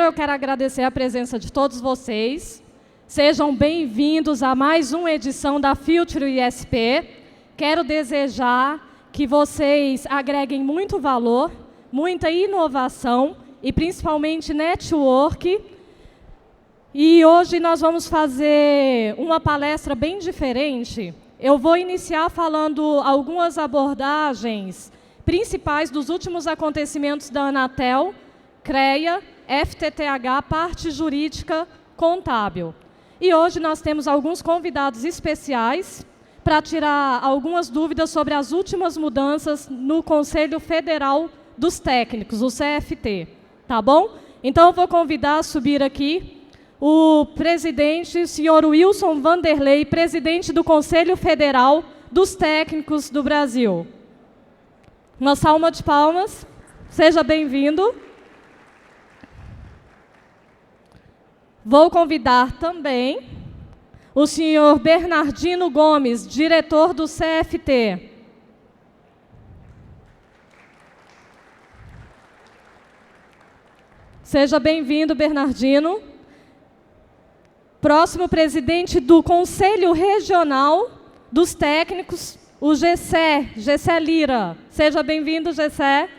Primeiro, eu quero agradecer a presença de todos vocês. Sejam bem-vindos a mais uma edição da Future ISP. Quero desejar que vocês agreguem muito valor, muita inovação e principalmente network. E hoje nós vamos fazer uma palestra bem diferente. Eu vou iniciar falando algumas abordagens principais dos últimos acontecimentos da Anatel, CREA, FTTH, parte jurídica contábil. E hoje nós temos alguns convidados especiais para tirar algumas dúvidas sobre as últimas mudanças no Conselho Federal dos Técnicos, o CFT. Tá bom? Então eu vou convidar a subir aqui o presidente, o senhor Wilson Vanderlei, presidente do Conselho Federal dos Técnicos do Brasil. Uma salva de palmas. Seja bem-vindo. Vou convidar também o senhor Bernardino Gomes, diretor do CFT. Seja bem-vindo, Bernardino. Próximo presidente do Conselho Regional dos Técnicos, o Gessé Lira. Seja bem-vindo, Gessé.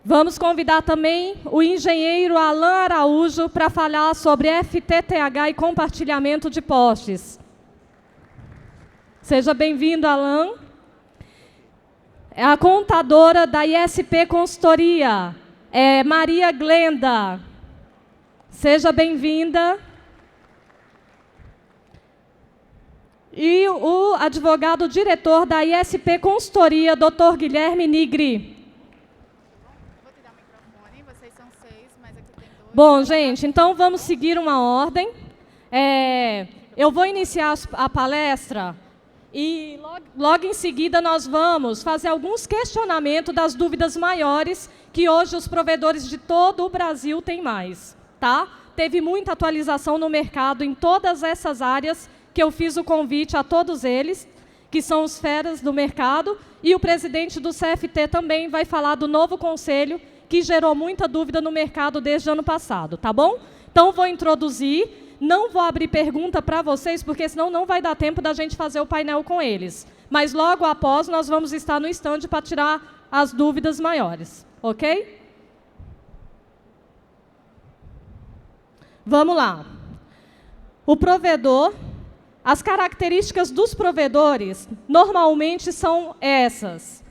Vamos convidar também o engenheiro Alain Araújo para falar sobre FTTH e compartilhamento de postes. Seja bem-vindo, Alain. A contadora da ISP Consultoria, Maria Glenda. Seja bem-vinda. E o advogado-diretor da ISP Consultoria, Dr. Guilherme Nigri. Bom, gente, então vamos seguir uma ordem. Eu vou iniciar a palestra e logo em seguida nós vamos fazer alguns questionamentos das dúvidas maiores que hoje os provedores de todo o Brasil têm mais. Tá? Teve muita atualização no mercado em todas essas áreas que eu fiz o convite a todos eles, que são os feras do mercado, e o presidente do CFT também vai falar do novo conselho, que gerou muita dúvida no mercado desde o ano passado, tá bom? Então, vou introduzir, não vou abrir pergunta para vocês, porque senão não vai dar tempo da gente fazer o painel com eles. Mas logo após, nós vamos estar no stand para tirar as dúvidas maiores, ok? Vamos lá. O provedor, as características dos provedores, normalmente são essas.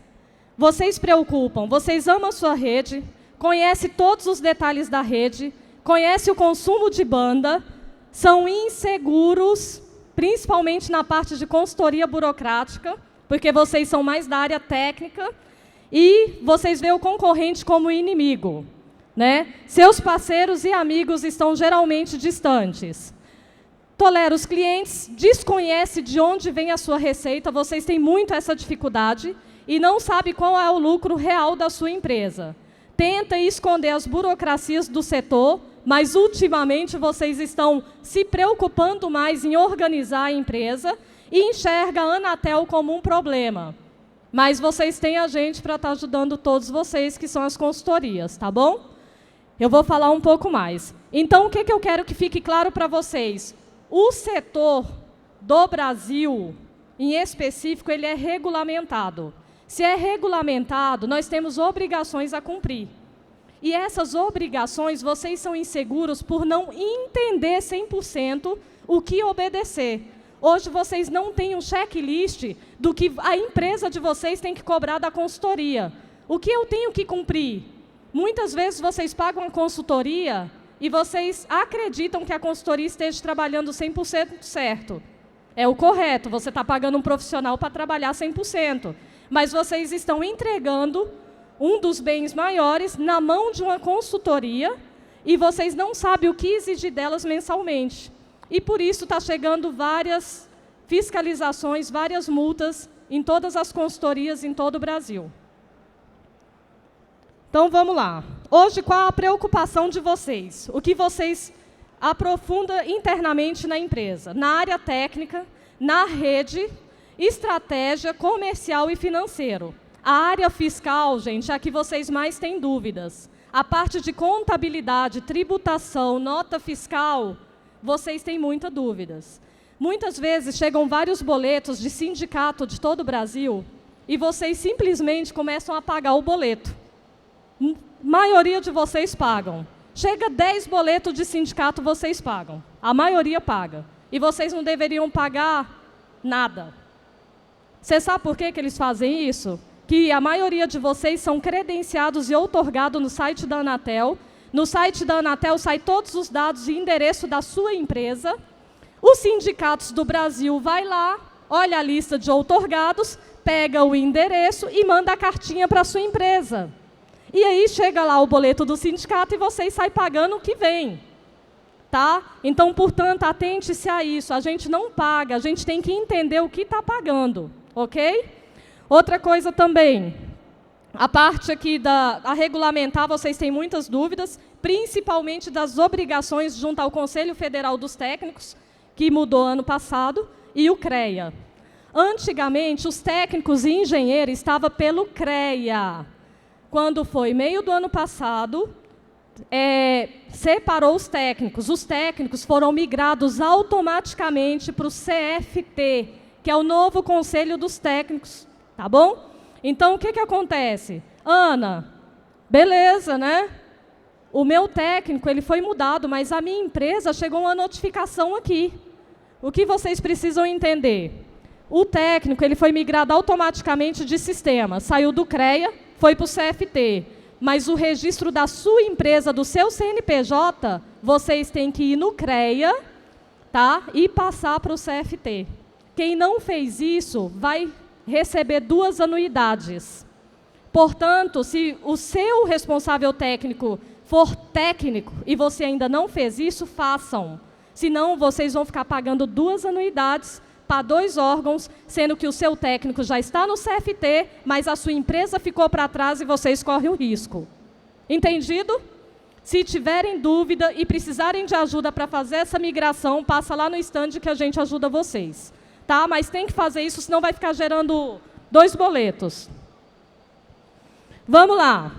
Vocês preocupam, vocês amam a sua rede, conhecem todos os detalhes da rede, conhecem o consumo de banda, são inseguros, principalmente na parte de consultoria burocrática, porque vocês são mais da área técnica, e vocês veem o concorrente como inimigo, né? Seus parceiros e amigos estão geralmente distantes. Tolera os clientes, desconhece de onde vem a sua receita, vocês têm muito essa dificuldade, e não sabe qual é o lucro real da sua empresa. Tenta esconder as burocracias do setor, mas ultimamente vocês estão se preocupando mais em organizar a empresa e enxerga a Anatel como um problema. Mas vocês têm a gente para estar ajudando todos vocês, que são as consultorias, tá bom? Eu vou falar um pouco mais. Então, o que eu quero que fique claro para vocês? O setor do Brasil, em específico, ele é regulamentado. Se é regulamentado, nós temos obrigações a cumprir. E essas obrigações, vocês são inseguros por não entender 100% o que obedecer. Hoje, vocês não têm um checklist do que a empresa de vocês tem que cobrar da consultoria. O que eu tenho que cumprir? Muitas vezes, vocês pagam a consultoria e vocês acreditam que a consultoria esteja trabalhando 100% certo. É o correto, você está pagando um profissional para trabalhar 100%. Mas vocês estão entregando um dos bens maiores na mão de uma consultoria e vocês não sabem o que exigir delas mensalmente. E por isso está chegando várias fiscalizações, várias multas em todas as consultorias em todo o Brasil. Então, vamos lá. Hoje, qual a preocupação de vocês? O que vocês aprofundam internamente na empresa? Na área técnica, na rede, estratégia, comercial e financeiro. A área fiscal, gente, é a que vocês mais têm dúvidas. A parte de contabilidade, tributação, nota fiscal, vocês têm muitas dúvidas. Muitas vezes chegam vários boletos de sindicato de todo o Brasil e vocês simplesmente começam a pagar o boleto. Maioria de vocês pagam. Chega 10 boletos de sindicato, vocês pagam. A maioria paga. E vocês não deveriam pagar nada. Você sabe por que eles fazem isso? Que a maioria de vocês são credenciados e outorgados no site da Anatel. No site da Anatel sai todos os dados e endereço da sua empresa. Os sindicatos do Brasil vai lá, olha a lista de outorgados, pega o endereço e manda a cartinha para a sua empresa. E aí chega lá o boleto do sindicato e vocês saem pagando o que vem. Tá? Então, portanto, atente-se a isso. A gente não paga, a gente tem que entender o que está pagando. Ok? Outra coisa também, a parte aqui a regulamentar, vocês têm muitas dúvidas, principalmente das obrigações junto ao Conselho Federal dos Técnicos, que mudou ano passado, e o CREA. Antigamente, os técnicos e engenheiros estavam pelo CREA. Quando foi meio do ano passado, separou os técnicos foram migrados automaticamente para o CFT, que é o novo Conselho dos Técnicos, tá bom? Então, o que acontece? Ana, beleza, né? O meu técnico, ele foi mudado, mas a minha empresa chegou uma notificação aqui. O que vocês precisam entender? O técnico, ele foi migrado automaticamente de sistema, saiu do CREA, foi para o CFT. Mas o registro da sua empresa, do seu CNPJ, vocês têm que ir no CREA, tá? E passar para o CFT. Quem não fez isso vai receber 2 anuidades. Portanto, se o seu responsável técnico for técnico e você ainda não fez isso, façam. Senão, vocês vão ficar pagando 2 anuidades para 2 órgãos, sendo que o seu técnico já está no CFT, mas a sua empresa ficou para trás e vocês correm o risco. Entendido? Se tiverem dúvida e precisarem de ajuda para fazer essa migração, passa lá no stand que a gente ajuda vocês. Tá? Mas tem que fazer isso, senão vai ficar gerando 2 boletos. Vamos lá.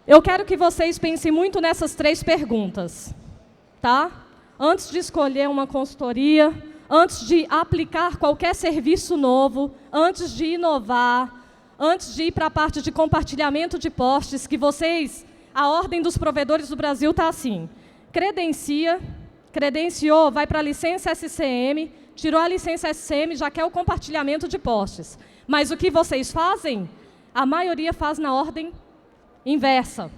Eu quero que vocês pensem muito nessas 3 perguntas. Tá? Antes de escolher uma consultoria, antes de aplicar qualquer serviço novo, antes de inovar, antes de ir para a parte de compartilhamento de postes, que vocês, a ordem dos provedores do Brasil está assim: credenciou, vai para a licença SCM, tirou a licença SCM, já quer o compartilhamento de postes. Mas o que vocês fazem? A maioria faz na ordem inversa.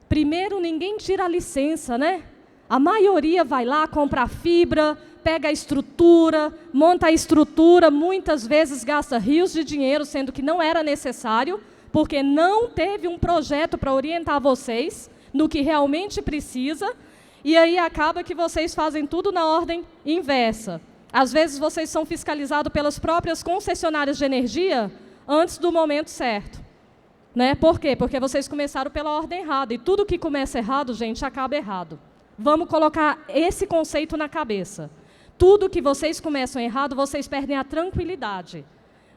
Primeiro, ninguém tira a licença, né? A maioria vai lá, compra a fibra, pega a estrutura, monta a estrutura, muitas vezes gasta rios de dinheiro, sendo que não era necessário, porque não teve um projeto para orientar vocês no que realmente precisa, e aí acaba que vocês fazem tudo na ordem inversa. Às vezes vocês são fiscalizados pelas próprias concessionárias de energia antes do momento certo. Né? Por quê? Porque vocês começaram pela ordem errada, e tudo que começa errado, gente, acaba errado. Vamos colocar esse conceito na cabeça. Tudo que vocês começam errado, vocês perdem a tranquilidade.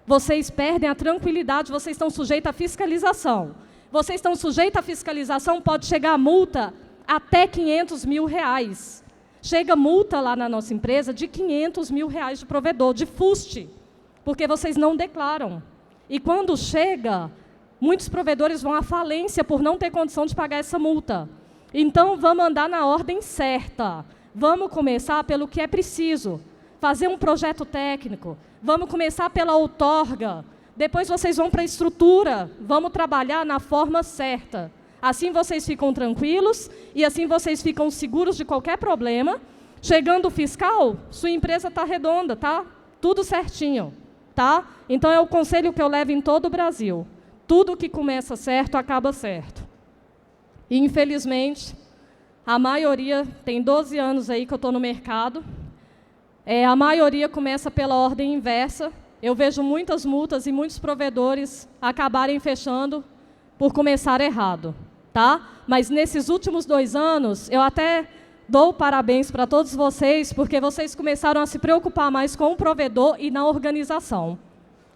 Vocês perdem a tranquilidade, vocês estão sujeitos à fiscalização. Vocês estão sujeitos à fiscalização, pode chegar a multa até R$500 mil. Chega multa lá na nossa empresa de R$500 mil de provedor, de fuste, porque vocês não declaram. E quando chega, muitos provedores vão à falência por não ter condição de pagar essa multa. Então, vamos andar na ordem certa. Vamos começar pelo que é preciso. Fazer um projeto técnico. Vamos começar pela outorga. Depois vocês vão para a estrutura. Vamos trabalhar na forma certa. Assim vocês ficam tranquilos e assim vocês ficam seguros de qualquer problema. Chegando o fiscal, sua empresa está redonda, tá? Tudo certinho, tá? Então, é o conselho que eu levo em todo o Brasil. Tudo que começa certo, acaba certo. E, infelizmente, a maioria, tem 12 anos aí que eu estou no mercado, a maioria começa pela ordem inversa. Eu vejo muitas multas e muitos provedores acabarem fechando por começar errado. Tá? Mas nesses últimos 2 anos, eu até dou parabéns para todos vocês, porque vocês começaram a se preocupar mais com o provedor e na organização.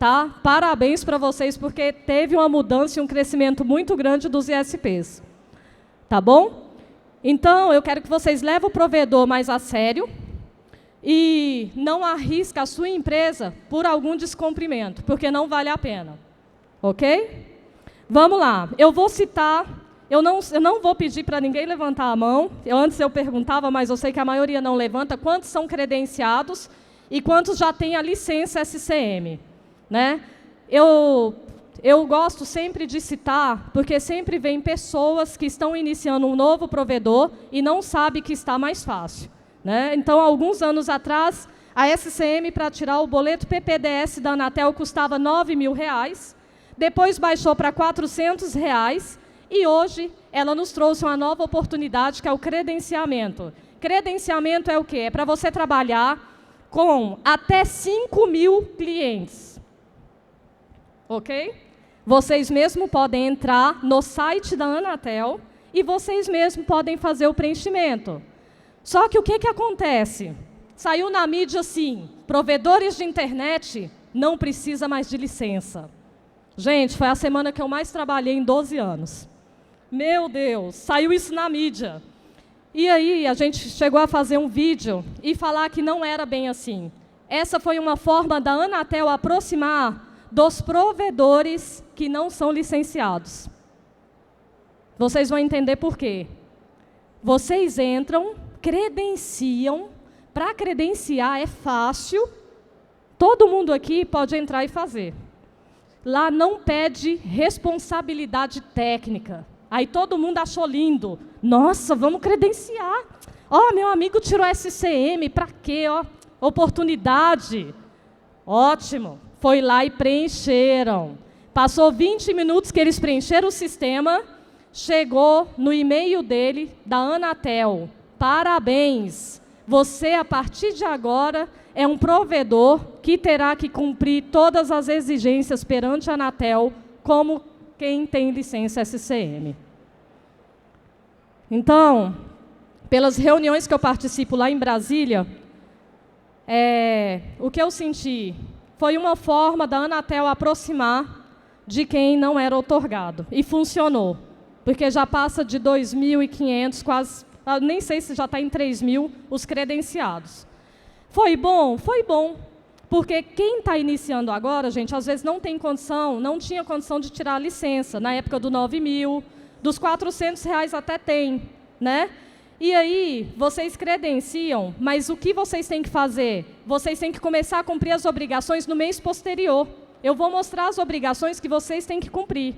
tá? Parabéns para vocês, porque teve uma mudança e um crescimento muito grande dos ISPs. Tá bom? Então, eu quero que vocês levem o provedor mais a sério e não arrisquem a sua empresa por algum descumprimento, porque não vale a pena. Ok? Vamos lá. Eu vou citar, eu não vou pedir para ninguém levantar a mão. Antes eu perguntava, mas eu sei que a maioria não levanta, quantos são credenciados e quantos já têm a licença SCM. Né? Eu gosto sempre de citar, porque sempre vem pessoas que estão iniciando um novo provedor e não sabem que está mais fácil. Né? Então, alguns anos atrás, a SCM, para tirar o boleto PPDS da Anatel, custava R$ 9.000, depois baixou para R$ 400, e hoje ela nos trouxe uma nova oportunidade, que é o credenciamento. Credenciamento é o quê? É para você trabalhar com até 5.000 clientes. Ok? Vocês mesmos podem entrar no site da Anatel e vocês mesmos podem fazer o preenchimento. Só que o que acontece? Saiu na mídia assim, provedores de internet não precisa mais de licença. Gente, foi a semana que eu mais trabalhei em 12 anos. Meu Deus, saiu isso na mídia. E aí a gente chegou a fazer um vídeo e falar que não era bem assim. Essa foi uma forma da Anatel aproximar dos provedores que não são licenciados. Vocês vão entender por quê. Vocês entram, credenciam. Para credenciar é fácil. Todo mundo aqui pode entrar e fazer. Lá não pede responsabilidade técnica. Aí todo mundo achou lindo. Nossa, vamos credenciar. Ó, meu amigo tirou SCM, para quê? Ó, oportunidade. Ótimo. Foi lá e preencheram. Passou 20 minutos que eles preencheram o sistema, chegou no e-mail dele, da Anatel. Parabéns! Você, a partir de agora, é um provedor que terá que cumprir todas as exigências perante a Anatel, como quem tem licença SCM. Então, pelas reuniões que eu participo lá em Brasília, o que eu senti foi uma forma da Anatel aproximar de quem não era outorgado. E funcionou, porque já passa de 2.500, quase, nem sei se já está em 3.000 os credenciados. Foi bom? Foi bom. Porque quem está iniciando agora, gente, às vezes não tem condição, não tinha condição de tirar a licença. Na época do 9.000, dos R$ 400 até tem, né? E aí, vocês credenciam, mas o que vocês têm que fazer? Vocês têm que começar a cumprir as obrigações no mês posterior. Eu vou mostrar as obrigações que vocês têm que cumprir.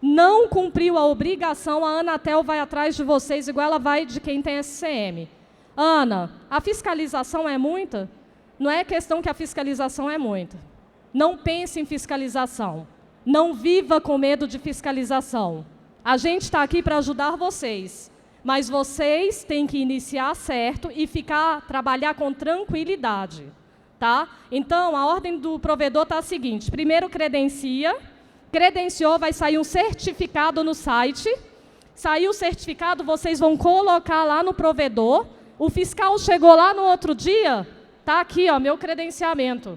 Não cumpriu a obrigação, a Anatel vai atrás de vocês, igual ela vai de quem tem SCM. Ana, a fiscalização é muita? Não é questão que a fiscalização é muita. Não pense em fiscalização. Não viva com medo de fiscalização. A gente está aqui para ajudar vocês. Mas vocês têm que iniciar certo e trabalhar com tranquilidade. Tá? Então, a ordem do provedor está a seguinte. Primeiro credencia. Credenciou, vai sair um certificado no site. Saiu o certificado, vocês vão colocar lá no provedor. O fiscal chegou lá no outro dia, está aqui, ó, meu credenciamento.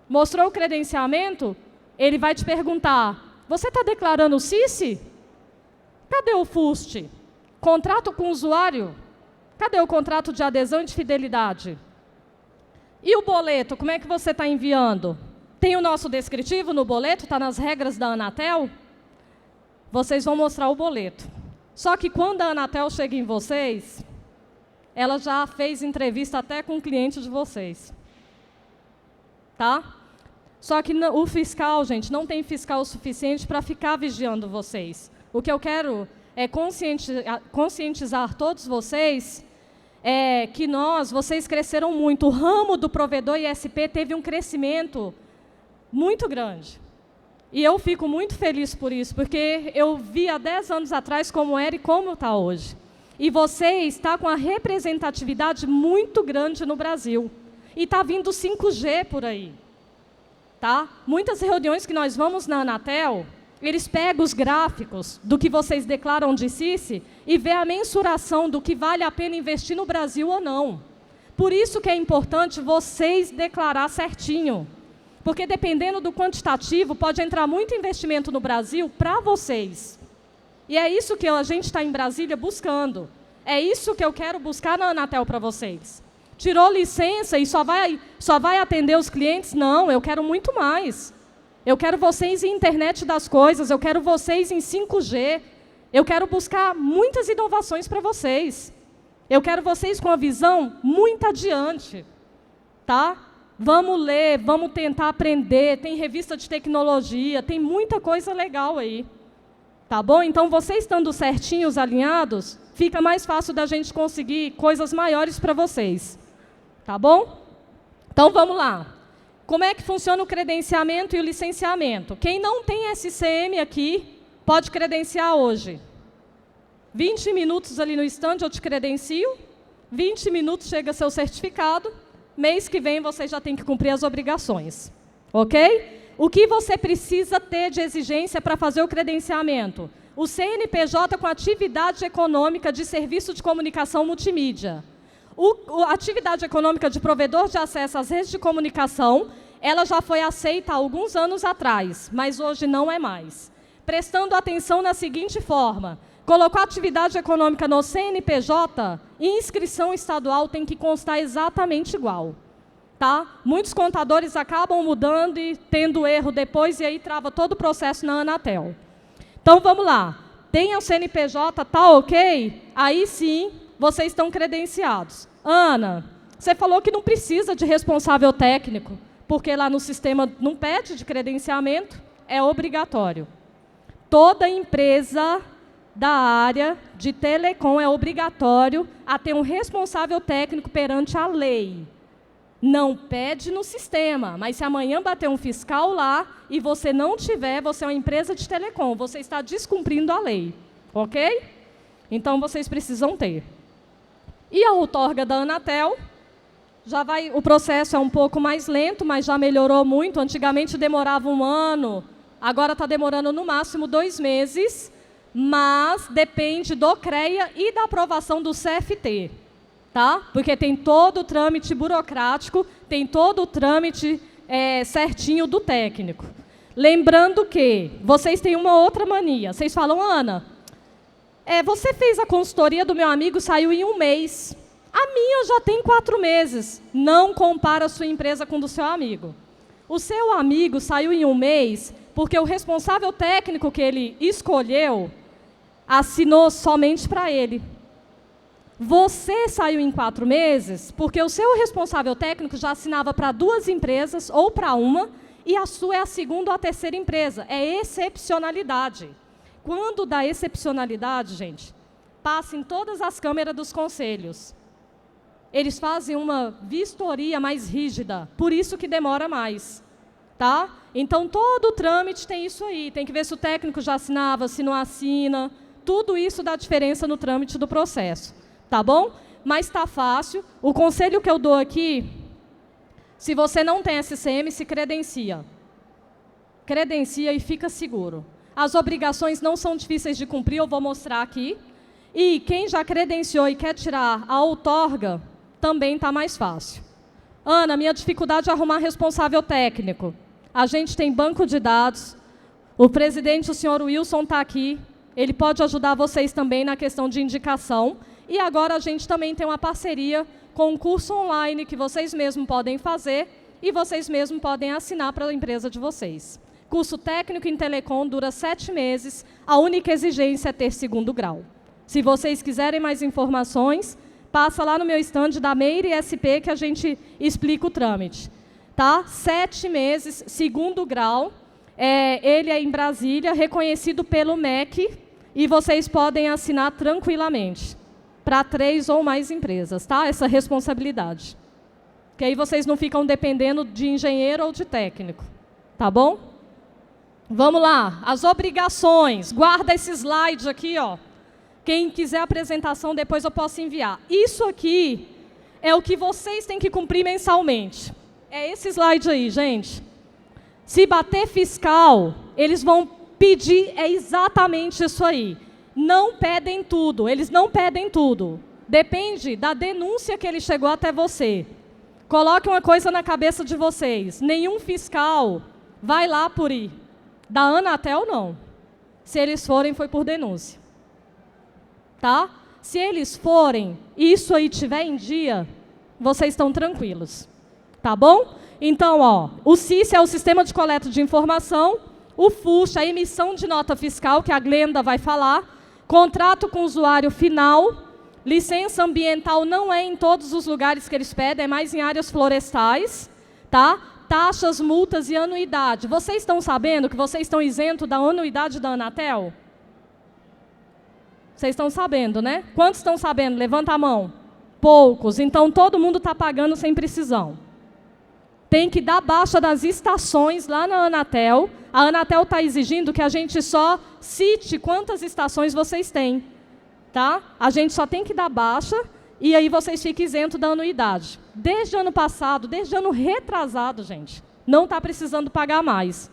Mostrou o credenciamento, ele vai te perguntar, você está declarando o CIS? Cadê o FUST? Contrato com o usuário? Cadê o contrato de adesão e de fidelidade? E o boleto, como é que você está enviando? Tem o nosso descritivo no boleto, está nas regras da Anatel? Vocês vão mostrar o boleto. Só que quando a Anatel chega em vocês, ela já fez entrevista até com o cliente de vocês. Tá? Só que o fiscal, gente, não tem fiscal suficiente para ficar vigiando vocês. O que eu quero é conscientizar todos vocês que vocês cresceram muito. O ramo do provedor ISP teve um crescimento muito grande. E eu fico muito feliz por isso, porque eu vi há 10 anos atrás como era e como está hoje. E você está com a representatividade muito grande no Brasil. E está vindo 5G por aí. Tá? Muitas reuniões que nós vamos na Anatel, eles pegam os gráficos do que vocês declaram de CIS e vê a mensuração do que vale a pena investir no Brasil ou não. Por isso que é importante vocês declarar certinho. Porque dependendo do quantitativo, pode entrar muito investimento no Brasil para vocês. E é isso que a gente está em Brasília buscando. É isso que eu quero buscar na Anatel para vocês. Tirou licença e só vai atender os clientes? Não, eu quero muito mais. Eu quero vocês em internet das coisas, eu quero vocês em 5G. Eu quero buscar muitas inovações para vocês. Eu quero vocês com a visão muito adiante. Tá? Vamos ler, vamos tentar aprender, tem revista de tecnologia, tem muita coisa legal aí. Tá bom? Então, vocês estando certinhos, alinhados, fica mais fácil da gente conseguir coisas maiores para vocês. Tá bom? Então, vamos lá. Como é que funciona o credenciamento e o licenciamento? Quem não tem SCM aqui, pode credenciar hoje. 20 minutos ali no stand eu te credencio, 20 minutos chega seu certificado, mês que vem você já tem que cumprir as obrigações. Ok? O que você precisa ter de exigência para fazer o credenciamento? O CNPJ com atividade econômica de serviço de comunicação multimídia. A atividade econômica de provedor de acesso às redes de comunicação, ela já foi aceita há alguns anos atrás, mas hoje não é mais. Prestando atenção na seguinte forma: colocou a atividade econômica no CNPJ, inscrição estadual tem que constar exatamente igual. Tá? Muitos contadores acabam mudando e tendo erro depois, e aí trava todo o processo na Anatel. Então, vamos lá. Tem o CNPJ, tá ok? Aí sim, vocês estão credenciados. Ana, você falou que não precisa de responsável técnico, porque lá no sistema não pede de credenciamento, é obrigatório. Toda empresa da área de telecom é obrigatório a ter um responsável técnico perante a lei. Não pede no sistema, mas se amanhã bater um fiscal lá e você não tiver, você é uma empresa de telecom, você está descumprindo a lei, ok? Então, vocês precisam ter. E a outorga da Anatel, o processo é um pouco mais lento, mas já melhorou muito. Antigamente demorava 1 ano, agora está demorando no máximo 2 meses, mas depende do CREA e da aprovação do CFT. Tá? Porque tem todo o trâmite burocrático, tem todo o trâmite certinho do técnico. Lembrando que vocês têm uma outra mania. Vocês falam, Ana, você fez a consultoria do meu amigo, saiu em 1 mês. A minha já tem 4 meses. Não compara a sua empresa com a do seu amigo. O seu amigo saiu em 1 mês porque o responsável técnico que ele escolheu assinou somente para ele. Você saiu em 4 meses porque o seu responsável técnico já assinava para 2 empresas ou para 1, e a sua é a 2ª ou a 3ª empresa. É excepcionalidade. Quando dá excepcionalidade, gente, passa em todas as câmeras dos conselhos. Eles fazem uma vistoria mais rígida, por isso que demora mais. Tá? Então, todo o trâmite tem isso aí. Tem que ver se o técnico já assinava, se não assina. Tudo isso dá diferença no trâmite do processo. Tá bom? Mas está fácil. O conselho que eu dou aqui, se você não tem SCM, se credencia. Credencia e fica seguro. As obrigações não são difíceis de cumprir, eu vou mostrar aqui. E quem já credenciou e quer tirar a outorga, também está mais fácil. Ana, minha dificuldade é arrumar responsável técnico. A gente tem banco de dados. O presidente, o senhor Wilson, está aqui. Ele pode ajudar vocês também na questão de indicação. E agora a gente também tem uma parceria com um curso online que vocês mesmos podem fazer e vocês mesmos podem assinar para a empresa de vocês. Curso técnico em telecom dura 7 meses, a única exigência é ter 2º grau. Se vocês quiserem mais informações, passa lá no meu stand da Meire SP que a gente explica o trâmite. Tá? 7 meses, 2º grau, ele é em Brasília, reconhecido pelo MEC, e vocês podem assinar tranquilamente. Para 3 ou mais empresas, tá? Essa responsabilidade. Que aí vocês não ficam dependendo de engenheiro ou de técnico. Tá bom? Vamos lá. As obrigações. Guarda esse slide aqui, ó. Quem quiser a apresentação, depois eu posso enviar. Isso aqui é o que vocês têm que cumprir mensalmente. É esse slide aí, gente. Se bater fiscal, eles vão pedir exatamente isso aí. Não pedem tudo, eles não pedem tudo. Depende da denúncia que ele chegou até você. Coloque uma coisa na cabeça de vocês. Nenhum fiscal vai lá por ir. Da Anatel, não. Se eles forem, foi por denúncia. Tá? Se eles forem e isso aí estiver em dia, vocês estão tranquilos. Tá bom? Então, ó, o SIS é o Sistema de Coleta de Informação, o FUSH, a emissão de nota fiscal, que a Glenda vai falar, contrato com o usuário final, licença ambiental não é em todos os lugares que eles pedem, é mais em áreas florestais, tá? Taxas, multas e anuidade. Vocês estão sabendo que vocês estão isentos da anuidade da Anatel? Vocês estão sabendo, né? Quantos estão sabendo? Levanta a mão. Poucos. Então, todo mundo está pagando sem precisão. Tem que dar baixa das estações lá na Anatel. A Anatel está exigindo que a gente só cite quantas estações vocês têm. Tá? A gente só tem que dar baixa e aí vocês ficam isentos da anuidade. Desde ano passado, desde ano retrasado, gente, não está precisando pagar mais.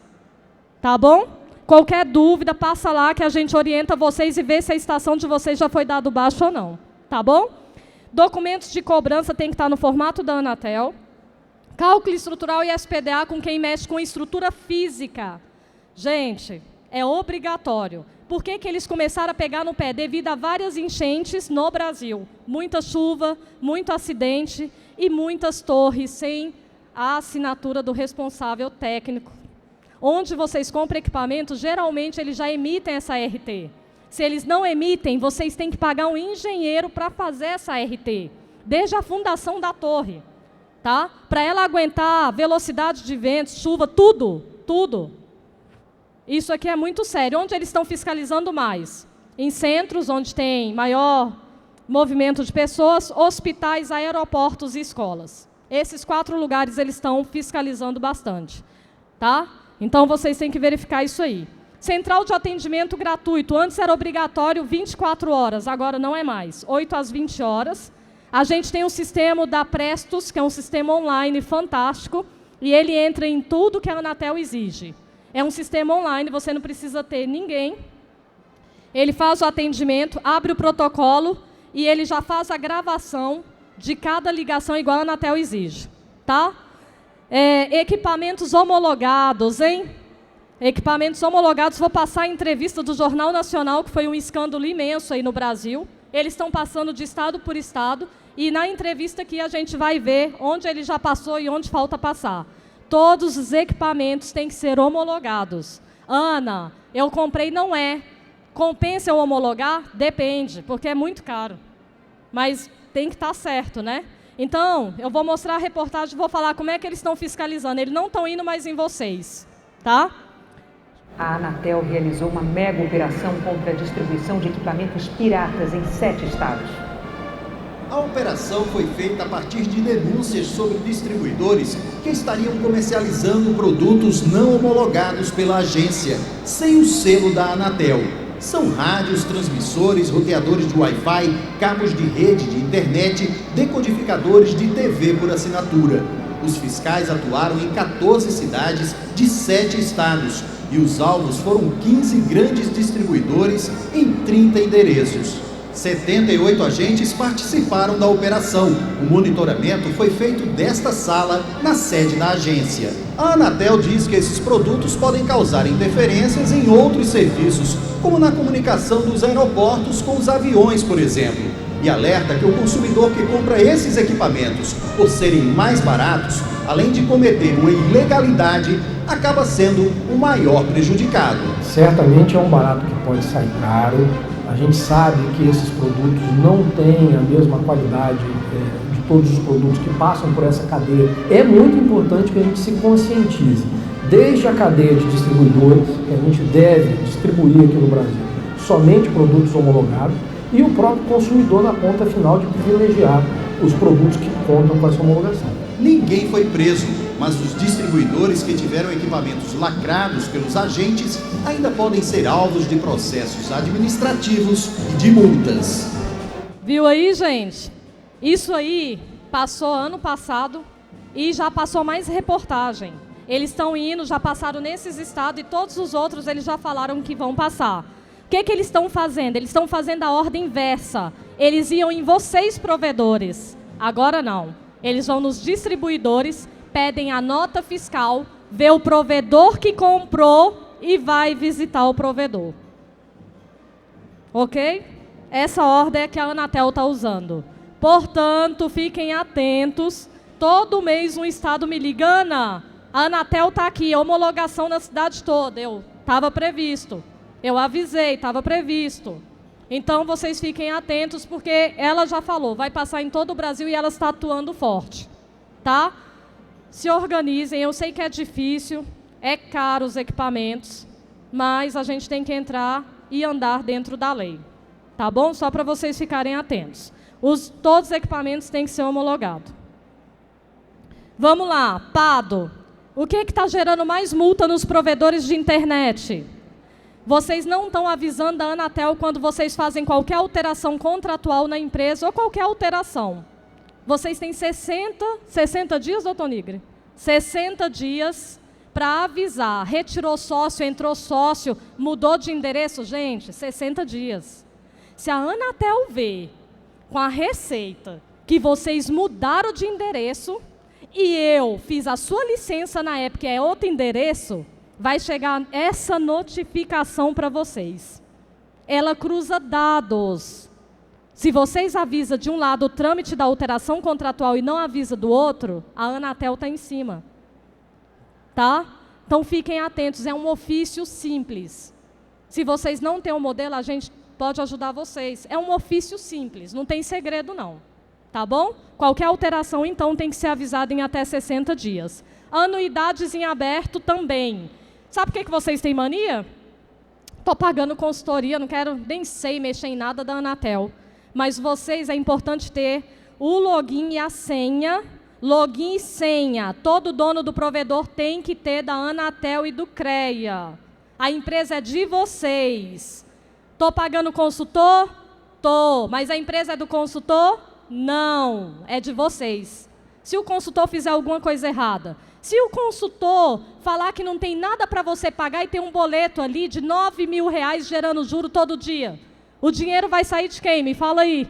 Tá bom? Qualquer dúvida, passa lá que a gente orienta vocês e vê se a estação de vocês já foi dado baixo ou não. Tá bom? Documentos de cobrança tem que estar no formato da Anatel. Cálculo estrutural e SPDA com quem mexe com estrutura física. Gente, é obrigatório. Por que eles começaram a pegar no pé? Devido a várias enchentes no Brasil. Muita chuva, muito acidente e muitas torres sem a assinatura do responsável técnico. Onde vocês compram equipamento, geralmente eles já emitem essa RT. Se eles não emitem, vocês têm que pagar um engenheiro para fazer essa RT, desde a fundação da torre. Tá? Para ela aguentar velocidade de ventos, chuva, tudo. Isso aqui é muito sério. Onde eles estão fiscalizando mais? Em centros, onde tem maior movimento de pessoas, hospitais, aeroportos e escolas. Esses 4 lugares eles estão fiscalizando bastante. Tá? Então, vocês têm que verificar isso aí. Central de atendimento gratuito. Antes era obrigatório 24 horas, agora não é mais. 8 às 20 horas. A gente tem um sistema da Prestos, que é um sistema online fantástico, e ele entra em tudo que a Anatel exige. É um sistema online, você não precisa ter ninguém. Ele faz o atendimento, abre o protocolo, e ele já faz a gravação de cada ligação, igual a Anatel exige. Tá? Equipamentos homologados, hein? Equipamentos homologados, vou passar a entrevista do Jornal Nacional, que foi um escândalo imenso aí no Brasil. Eles estão passando de estado por estado, e na entrevista aqui a gente vai ver onde ele já passou e onde falta passar. Todos os equipamentos têm que ser homologados. Ana, eu comprei, não é. Compensa eu homologar? Depende, porque é muito caro. Mas tem que estar certo, né? Então, eu vou mostrar a reportagem e vou falar como é que eles estão fiscalizando. Eles não estão indo mais em vocês, tá? A Anatel realizou uma mega operação contra a distribuição de equipamentos piratas em 7 estados. A operação foi feita a partir de denúncias sobre distribuidores que estariam comercializando produtos não homologados pela agência, sem o selo da Anatel. São rádios, transmissores, roteadores de Wi-Fi, cabos de rede de internet, decodificadores de TV por assinatura. Os fiscais atuaram em 14 cidades de 7 estados e os alvos foram 15 grandes distribuidores em 30 endereços. 78 agentes participaram da operação. O monitoramento foi feito desta sala, na sede da agência. A Anatel diz que esses produtos podem causar interferências em outros serviços, como na comunicação dos aeroportos com os aviões, por exemplo. E alerta que o consumidor que compra esses equipamentos, por serem mais baratos, além de cometer uma ilegalidade, acaba sendo o maior prejudicado. Certamente é um barato que pode sair caro. A gente sabe que esses produtos não têm a mesma qualidade de todos os produtos que passam por essa cadeia. É muito importante que a gente se conscientize, desde a cadeia de distribuidores, que a gente deve distribuir aqui no Brasil somente produtos homologados, e o próprio consumidor na ponta final de privilegiar os produtos que contam com essa homologação. Ninguém foi preso, mas os distribuidores que tiveram equipamentos lacrados pelos agentes ainda podem ser alvos de processos administrativos e de multas. Viu aí, gente? Isso aí passou ano passado e já passou mais reportagem. Eles estão indo, já passaram nesses estados e todos os outros eles já falaram que vão passar. O que eles estão fazendo? Eles estão fazendo a ordem inversa. Eles iam em vocês, provedores. Agora não. Eles vão nos distribuidores, pedem a nota fiscal, vê o provedor que comprou e vai visitar o provedor. Ok? Essa ordem é que a Anatel está usando. Portanto, fiquem atentos. Todo mês um estado me liga, Ana, a Anatel está aqui, homologação na cidade toda. Estava previsto. Eu avisei, estava previsto. Então, vocês fiquem atentos, porque ela já falou, vai passar em todo o Brasil e ela está atuando forte. Tá? Se organizem, eu sei que é difícil, é caro os equipamentos, mas a gente tem que entrar e andar dentro da lei. Tá bom? Só para vocês ficarem atentos. Todos os equipamentos têm que ser homologados. Vamos lá, PADO. O que está gerando mais multa nos provedores de internet? Vocês não estão avisando a Anatel quando vocês fazem qualquer alteração contratual na empresa ou qualquer alteração. Vocês têm 60 dias, doutor Nigre? 60 dias para avisar. Retirou sócio, entrou sócio, mudou de endereço. Gente, 60 dias. Se a Anatel vê com a Receita que vocês mudaram de endereço e eu fiz a sua licença na época, é outro endereço, vai chegar essa notificação para vocês. Ela cruza dados. Se vocês avisam de um lado o trâmite da alteração contratual e não avisa do outro, a Anatel está em cima. Tá? Então fiquem atentos, é um ofício simples. Se vocês não têm um modelo, a gente pode ajudar vocês. É um ofício simples, não tem segredo não. Tá bom? Qualquer alteração, então, tem que ser avisada em até 60 dias. Anuidades em aberto também. Sabe o que vocês têm mania? Estou pagando consultoria, não quero nem sei mexer em nada da Anatel. Mas vocês, é importante ter o login e a senha. Login e senha. Todo dono do provedor tem que ter da Anatel e do CREA. A empresa é de vocês. Estou pagando consultor? Estou. Mas a empresa é do consultor? Não. É de vocês. Se o consultor fizer alguma coisa errada, se o consultor falar que não tem nada para você pagar e tem um boleto ali de R$9.000 gerando juro todo dia, o dinheiro vai sair de quem? Me fala aí.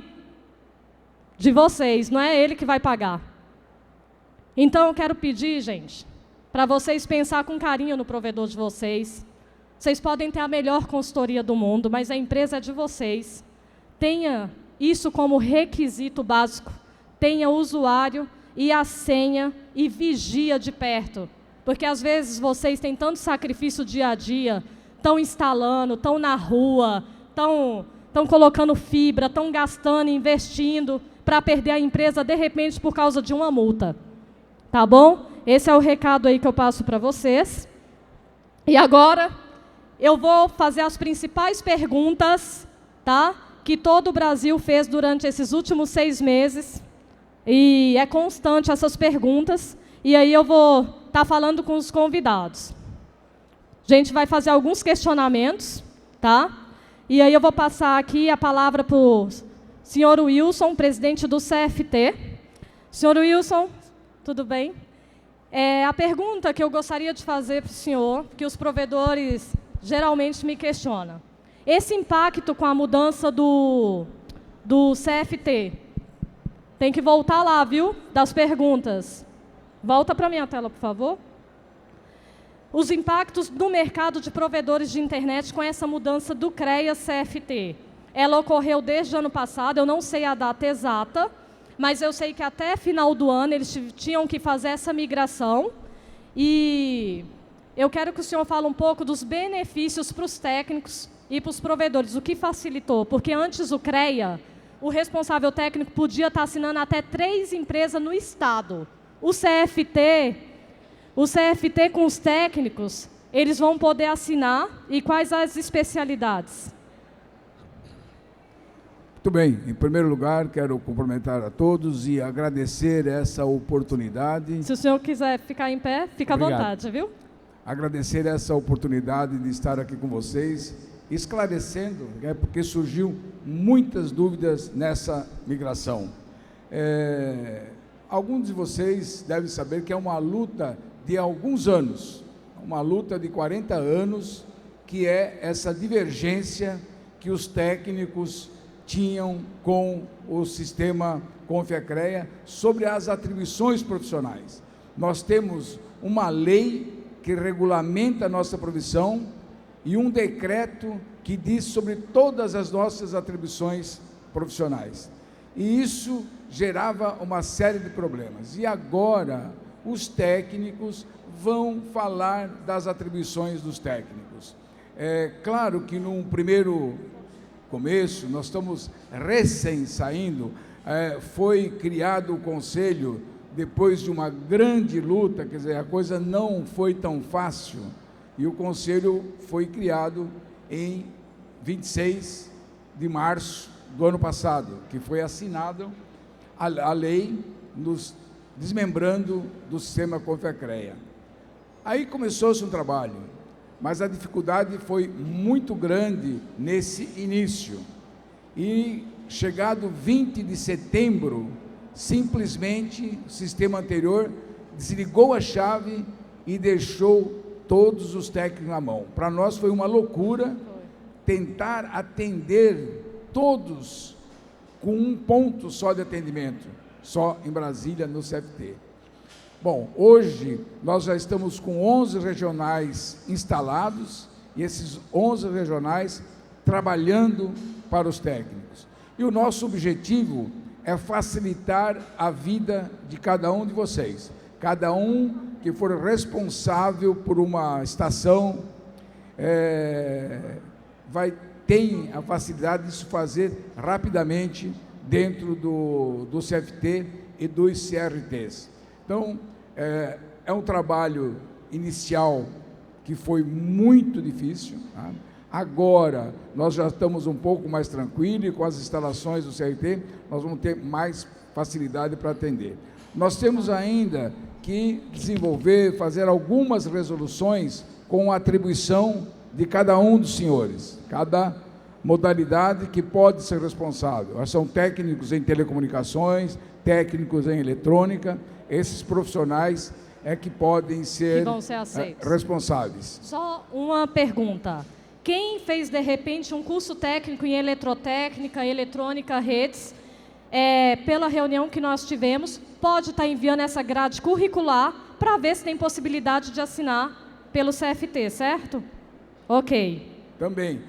De vocês, não é ele que vai pagar. Então eu quero pedir, gente, para vocês pensar com carinho no provedor de vocês. Vocês podem ter a melhor consultoria do mundo, mas a empresa é de vocês. Tenha isso como requisito básico. Tenha o usuário e a senha e vigia de perto. Porque às vezes vocês têm tanto sacrifício dia a dia, estão instalando, estão na rua, estão colocando fibra, estão gastando, investindo para perder a empresa de repente por causa de uma multa. Tá bom? Esse é o recado aí que eu passo para vocês. E agora eu vou fazer as principais perguntas, tá? Que todo o Brasil fez durante esses últimos 6 meses. E é constante essas perguntas. E aí eu vou estar falando com os convidados. A gente vai fazer alguns questionamentos, tá? E aí eu vou passar aqui a palavra para o senhor Wilson, presidente do CFT. Senhor Wilson, tudo bem? A pergunta que eu gostaria de fazer para o senhor, que os provedores geralmente me questionam. Esse impacto com a mudança do CFT, tem que voltar lá, viu? Das perguntas. Volta para a minha tela, por favor. Os impactos no mercado de provedores de internet com essa mudança do CREA-CFT. Ela ocorreu desde o ano passado, eu não sei a data exata, mas eu sei que até final do ano eles tinham que fazer essa migração. E eu quero que o senhor fale um pouco dos benefícios para os técnicos e para os provedores, o que facilitou. Porque antes o CREA, o responsável técnico podia estar assinando até 3 empresas no estado. O CFT com os técnicos, eles vão poder assinar. E quais as especialidades? Muito bem. Em primeiro lugar, quero cumprimentar a todos e agradecer essa oportunidade. Se o senhor quiser ficar em pé, fica à vontade, viu? Agradecer essa oportunidade de estar aqui com vocês, esclarecendo, porque surgiu muitas dúvidas nessa migração. Alguns de vocês devem saber que é uma luta de alguns anos, uma luta de 40 anos, que é essa divergência que os técnicos tinham com o sistema CONFEA-CREA sobre as atribuições profissionais. Nós temos uma lei que regulamenta a nossa profissão e um decreto que diz sobre todas as nossas atribuições profissionais. E isso gerava uma série de problemas. E agora os técnicos vão falar das atribuições dos técnicos. É claro que num primeiro começo, nós estamos recém saindo, foi criado o conselho depois de uma grande luta, quer dizer, a coisa não foi tão fácil, e o conselho foi criado em 26 de março do ano passado, que foi assinado a lei nos desmembrando do sistema CONFEA-CREA. Aí começou-se um trabalho, mas a dificuldade foi muito grande nesse início. E chegado 20 de setembro, simplesmente o sistema anterior desligou a chave e deixou todos os técnicos na mão. Para nós foi uma loucura tentar atender todos com um ponto só de atendimento, só em Brasília, no CFT. Bom, hoje nós já estamos com 11 regionais instalados e esses 11 regionais trabalhando para os técnicos. E o nosso objetivo é facilitar a vida de cada um de vocês. Cada um que for responsável por uma estação tem a facilidade de se fazer rapidamente dentro do CFT e dos CRTs. Então, é um trabalho inicial que foi muito difícil, tá? Agora, nós já estamos um pouco mais tranquilos e com as instalações do CRT, nós vamos ter mais facilidade para atender. Nós temos ainda que desenvolver, fazer algumas resoluções com a atribuição de cada um dos senhores, cada modalidade que pode ser responsável. São técnicos em telecomunicações, técnicos em eletrônica, esses profissionais que podem ser, vão ser aceitos. Responsáveis. Só uma pergunta. Quem fez, de repente, um curso técnico em eletrotécnica, eletrônica, redes, pela reunião que nós tivemos, pode estar enviando essa grade curricular para ver se tem possibilidade de assinar pelo CFT, certo? Ok. Também.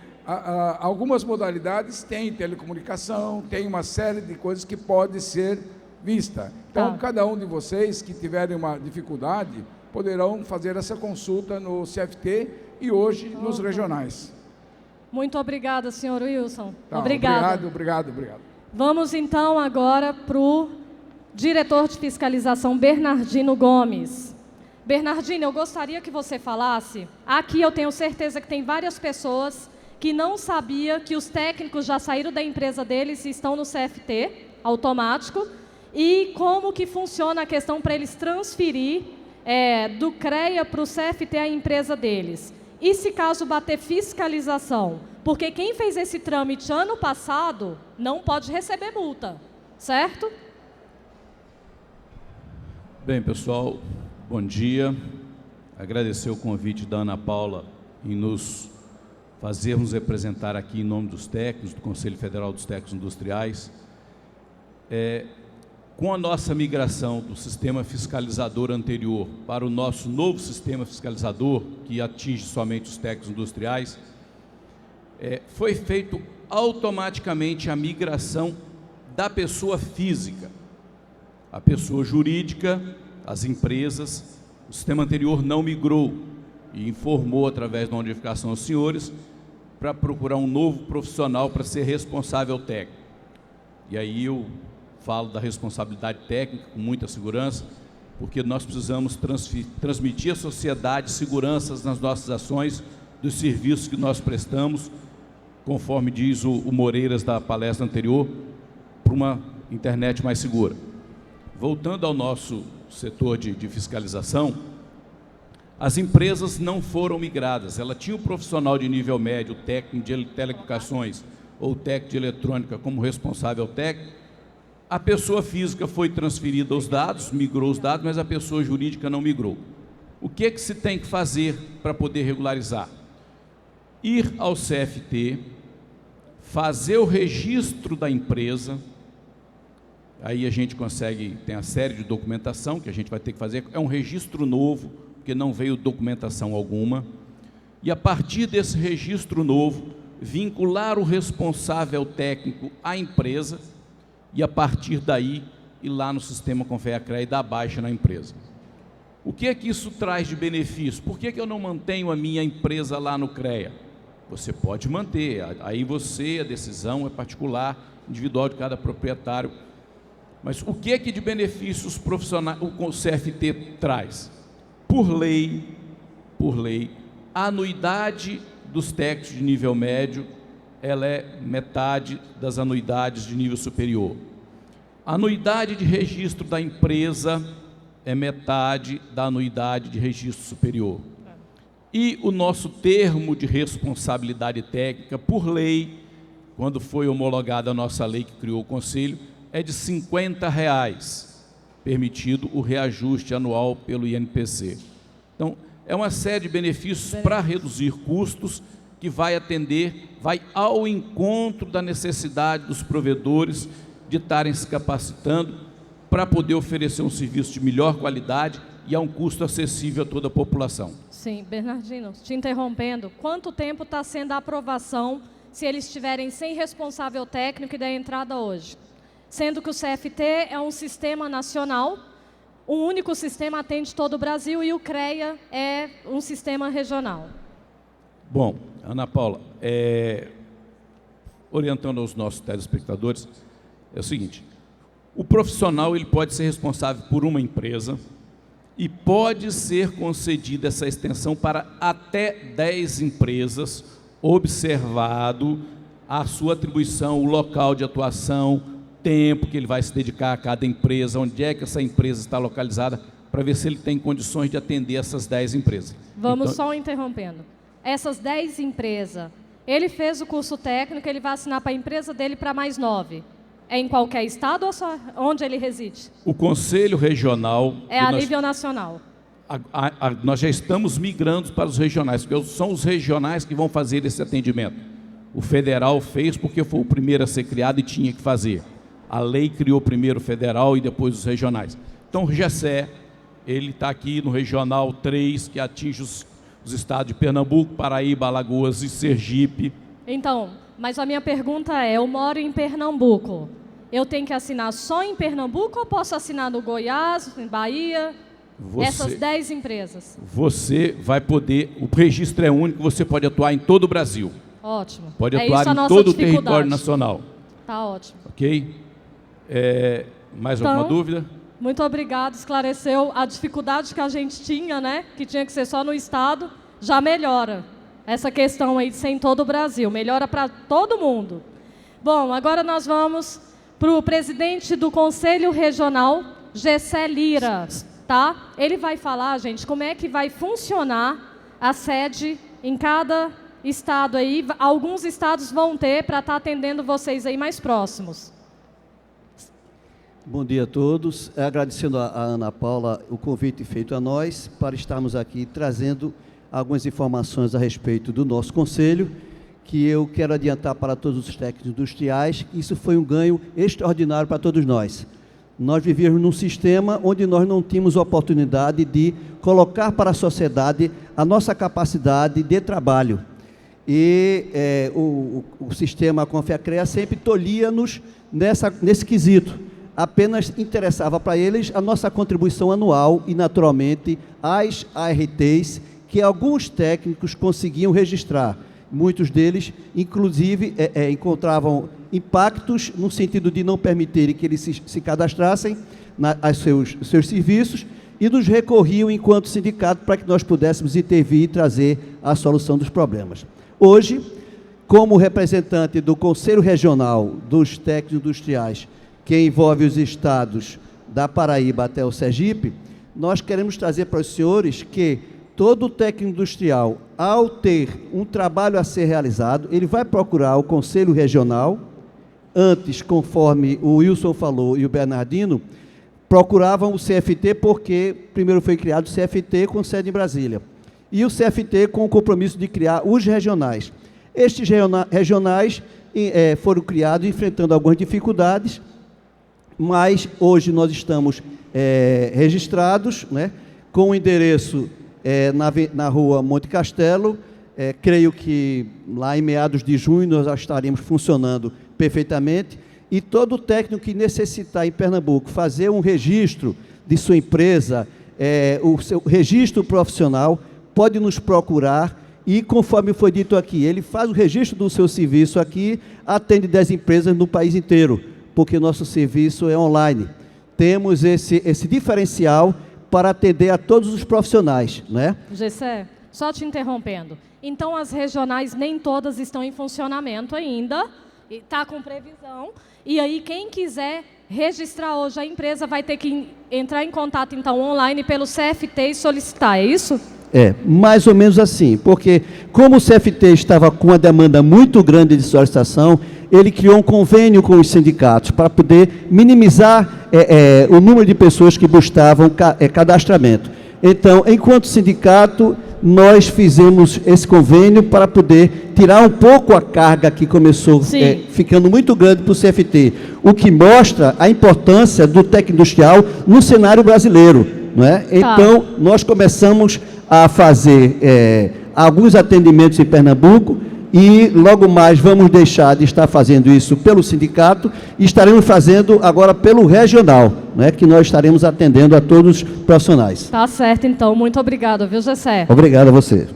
Algumas modalidades têm telecomunicação, tem uma série de coisas que pode ser vista. Então, cada um de vocês que tiverem uma dificuldade, poderão fazer essa consulta no CFT e hoje nos regionais. Muito obrigada, senhor Wilson. Obrigada. Obrigado. Vamos, então, agora para o diretor de fiscalização, Bernardino Gomes. Bernardino, eu gostaria que você falasse. Aqui eu tenho certeza que tem várias pessoas que não sabiam que os técnicos já saíram da empresa deles e estão no CFT automático, e como que funciona a questão para eles transferir do CREA para o CFT a empresa deles. E se caso bater fiscalização? Porque quem fez esse trâmite ano passado não pode receber multa, certo? Bem, pessoal, bom dia. Agradecer o convite da Ana Paula em nos fazermos representar aqui em nome dos técnicos, do Conselho Federal dos Técnicos Industriais. Com a nossa migração do sistema fiscalizador anterior para o nosso novo sistema fiscalizador, que atinge somente os técnicos industriais, foi feito automaticamente a migração da pessoa física. A pessoa jurídica, as empresas, o sistema anterior não migrou e informou através da notificação aos senhores para procurar um novo profissional para ser responsável técnico. E aí eu falo da responsabilidade técnica com muita segurança, porque nós precisamos transmitir à sociedade seguranças nas nossas ações, dos serviços que nós prestamos, conforme diz o Moreiras da palestra anterior, para uma internet mais segura. Voltando ao nosso setor de fiscalização, as empresas não foram migradas. Ela tinha um profissional de nível médio, técnico de telecomunicações ou técnico de eletrônica como responsável técnico. A pessoa física foi transferida os dados, migrou os dados, mas a pessoa jurídica não migrou. O que se tem que fazer para poder regularizar? Ir ao CFT, fazer o registro da empresa, Aí a gente consegue, tem a série de documentação que a gente vai ter que fazer, é um registro novo, porque não veio documentação alguma, e a partir desse registro novo, vincular o responsável técnico à empresa, e a partir daí, ir lá no sistema Confiacre e dar baixa na empresa. O que é que isso traz de benefício? Por que eu não mantenho a minha empresa lá no CREA? Você pode manter, aí a decisão é particular, individual de cada proprietário. Mas o que é que de benefícios profissionais o CFT traz? Por lei, a anuidade dos técnicos de nível médio, ela é metade das anuidades de nível superior. A anuidade de registro da empresa é metade da anuidade de registro superior. E o nosso termo de responsabilidade técnica, por lei, quando foi homologada a nossa lei que criou o Conselho, é de R$ 50, permitido o reajuste anual pelo INPC. Então, é uma série de benefícios para reduzir custos, que vai ao encontro da necessidade dos provedores de estarem se capacitando para poder oferecer um serviço de melhor qualidade e a um custo acessível a toda a população. Sim, Bernardino, te interrompendo, quanto tempo está sendo a aprovação se eles estiverem sem responsável técnico e da entrada hoje? Sendo que o CFT é um sistema nacional, um único sistema atende todo o Brasil e o CREA é um sistema regional. Bom, Ana Paula, orientando aos nossos telespectadores, é o seguinte, o profissional ele pode ser responsável por uma empresa e pode ser concedida essa extensão para até 10 empresas, observado a sua atribuição, o local de atuação, tempo que ele vai se dedicar a cada empresa, onde é que essa empresa está localizada, para ver se ele tem condições de atender essas 10 empresas. Vamos só interrompendo. Essas 10 empresas, ele fez o curso técnico, ele vai assinar para a empresa dele para mais 9. É em qualquer estado ou só onde ele reside? O Conselho Regional... É a nível nacional. Nós já estamos migrando para os regionais, porque são os regionais que vão fazer esse atendimento. O federal fez porque foi o primeiro a ser criado e tinha que fazer. A lei criou primeiro o federal e depois os regionais. Então, o GECE, ele está aqui no Regional 3, que atinge os estados de Pernambuco, Paraíba, Alagoas e Sergipe. Então, mas a minha pergunta é, eu moro em Pernambuco, eu tenho que assinar só em Pernambuco ou posso assinar no Goiás, em Bahia, essas 10 empresas? Você vai poder, o registro é único, você pode atuar em todo o Brasil. Ótimo. Pode atuar em todo o território nacional. Tá ótimo. Ok? Mais alguma dúvida? Muito obrigado, esclareceu a dificuldade que a gente tinha, né? Que tinha que ser só no estado, já melhora. Essa questão aí de ser em todo o Brasil, melhora para todo mundo. Bom, agora nós vamos para o presidente do Conselho Regional, Gessé Lira, tá? Ele vai falar, gente, como é que vai funcionar a sede em cada estado aí. Alguns estados vão ter para estar atendendo vocês aí mais próximos. Bom dia a todos. Agradecendo a Ana Paula o convite feito a nós para estarmos aqui trazendo algumas informações a respeito do nosso conselho, que eu quero adiantar para todos os técnicos industriais. Isso foi um ganho extraordinário para todos nós. Nós vivíamos num sistema onde nós não tínhamos oportunidade de colocar para a sociedade a nossa capacidade de trabalho. E o sistema Confiacre sempre tolhia-nos nesse quesito. Apenas interessava para eles a nossa contribuição anual e, naturalmente, as ARTs que alguns técnicos conseguiam registrar. Muitos deles, inclusive, encontravam impactos no sentido de não permitirem que eles se cadastrassem aos seus serviços e nos recorriam enquanto sindicato para que nós pudéssemos intervir e trazer a solução dos problemas. Hoje, como representante do Conselho Regional dos Técnicos Industriais, que envolve os estados da Paraíba até o Sergipe, nós queremos trazer para os senhores que todo técnico industrial, ao ter um trabalho a ser realizado, ele vai procurar o Conselho Regional. Antes, conforme o Wilson falou e o Bernardino, procuravam o CFT porque primeiro foi criado o CFT com sede em Brasília. E o CFT com o compromisso de criar os regionais. Estes regionais foram criados enfrentando algumas dificuldades, mas hoje nós estamos registrados, né, com o endereço na rua Monte Castelo. Creio que lá em meados de junho nós já estaremos funcionando perfeitamente, e todo técnico que necessitar em Pernambuco fazer um registro de sua empresa, o seu registro profissional, pode nos procurar e, conforme foi dito aqui, ele faz o registro do seu serviço aqui, atende 10 empresas no país inteiro, porque nosso serviço é online. Temos esse diferencial para atender a todos os profissionais, né? Gessé, só te interrompendo. Então, as regionais nem todas estão em funcionamento ainda, está com previsão, e aí quem quiser registrar hoje a empresa vai ter que entrar em contato, então, online pelo CFT e solicitar, é isso? Mais ou menos assim, porque como o CFT estava com uma demanda muito grande de solicitação, ele criou um convênio com os sindicatos para poder minimizar o número de pessoas que buscavam cadastramento. Então, enquanto sindicato, nós fizemos esse convênio para poder tirar um pouco a carga que começou ficando muito grande para o CFT, o que mostra a importância do técnico industrial no cenário brasileiro, não é? Então, nós começamos a fazer alguns atendimentos em Pernambuco, e logo mais vamos deixar de estar fazendo isso pelo sindicato e estaremos fazendo agora pelo regional, né, que nós estaremos atendendo a todos os profissionais. Tá certo, então. Muito obrigado, viu, Gessé? Obrigado a você.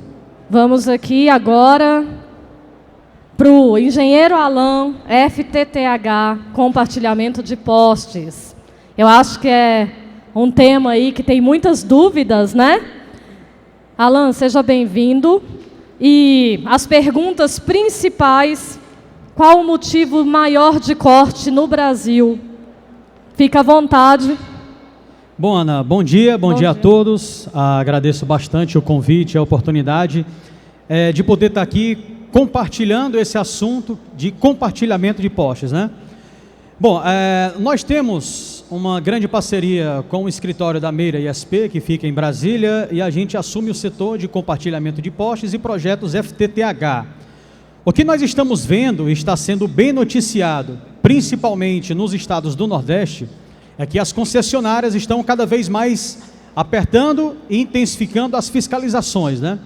Vamos aqui agora para o engenheiro Alan, FTTH, compartilhamento de postes. Eu acho que é um tema aí que tem muitas dúvidas, né? Alan, seja bem-vindo. E as perguntas principais: qual o motivo maior de corte no Brasil? Fica à vontade. Bom, Ana, bom dia a todos. Agradeço bastante o convite, a oportunidade de poder estar aqui compartilhando esse assunto de compartilhamento de postes, né? Bom, nós temos uma grande parceria com o escritório da Meira ISP, que fica em Brasília, e a gente assume o setor de compartilhamento de postes e projetos FTTH. O que nós estamos vendo e está sendo bem noticiado, principalmente nos estados do Nordeste, é que as concessionárias estão cada vez mais apertando e intensificando as fiscalizações, né?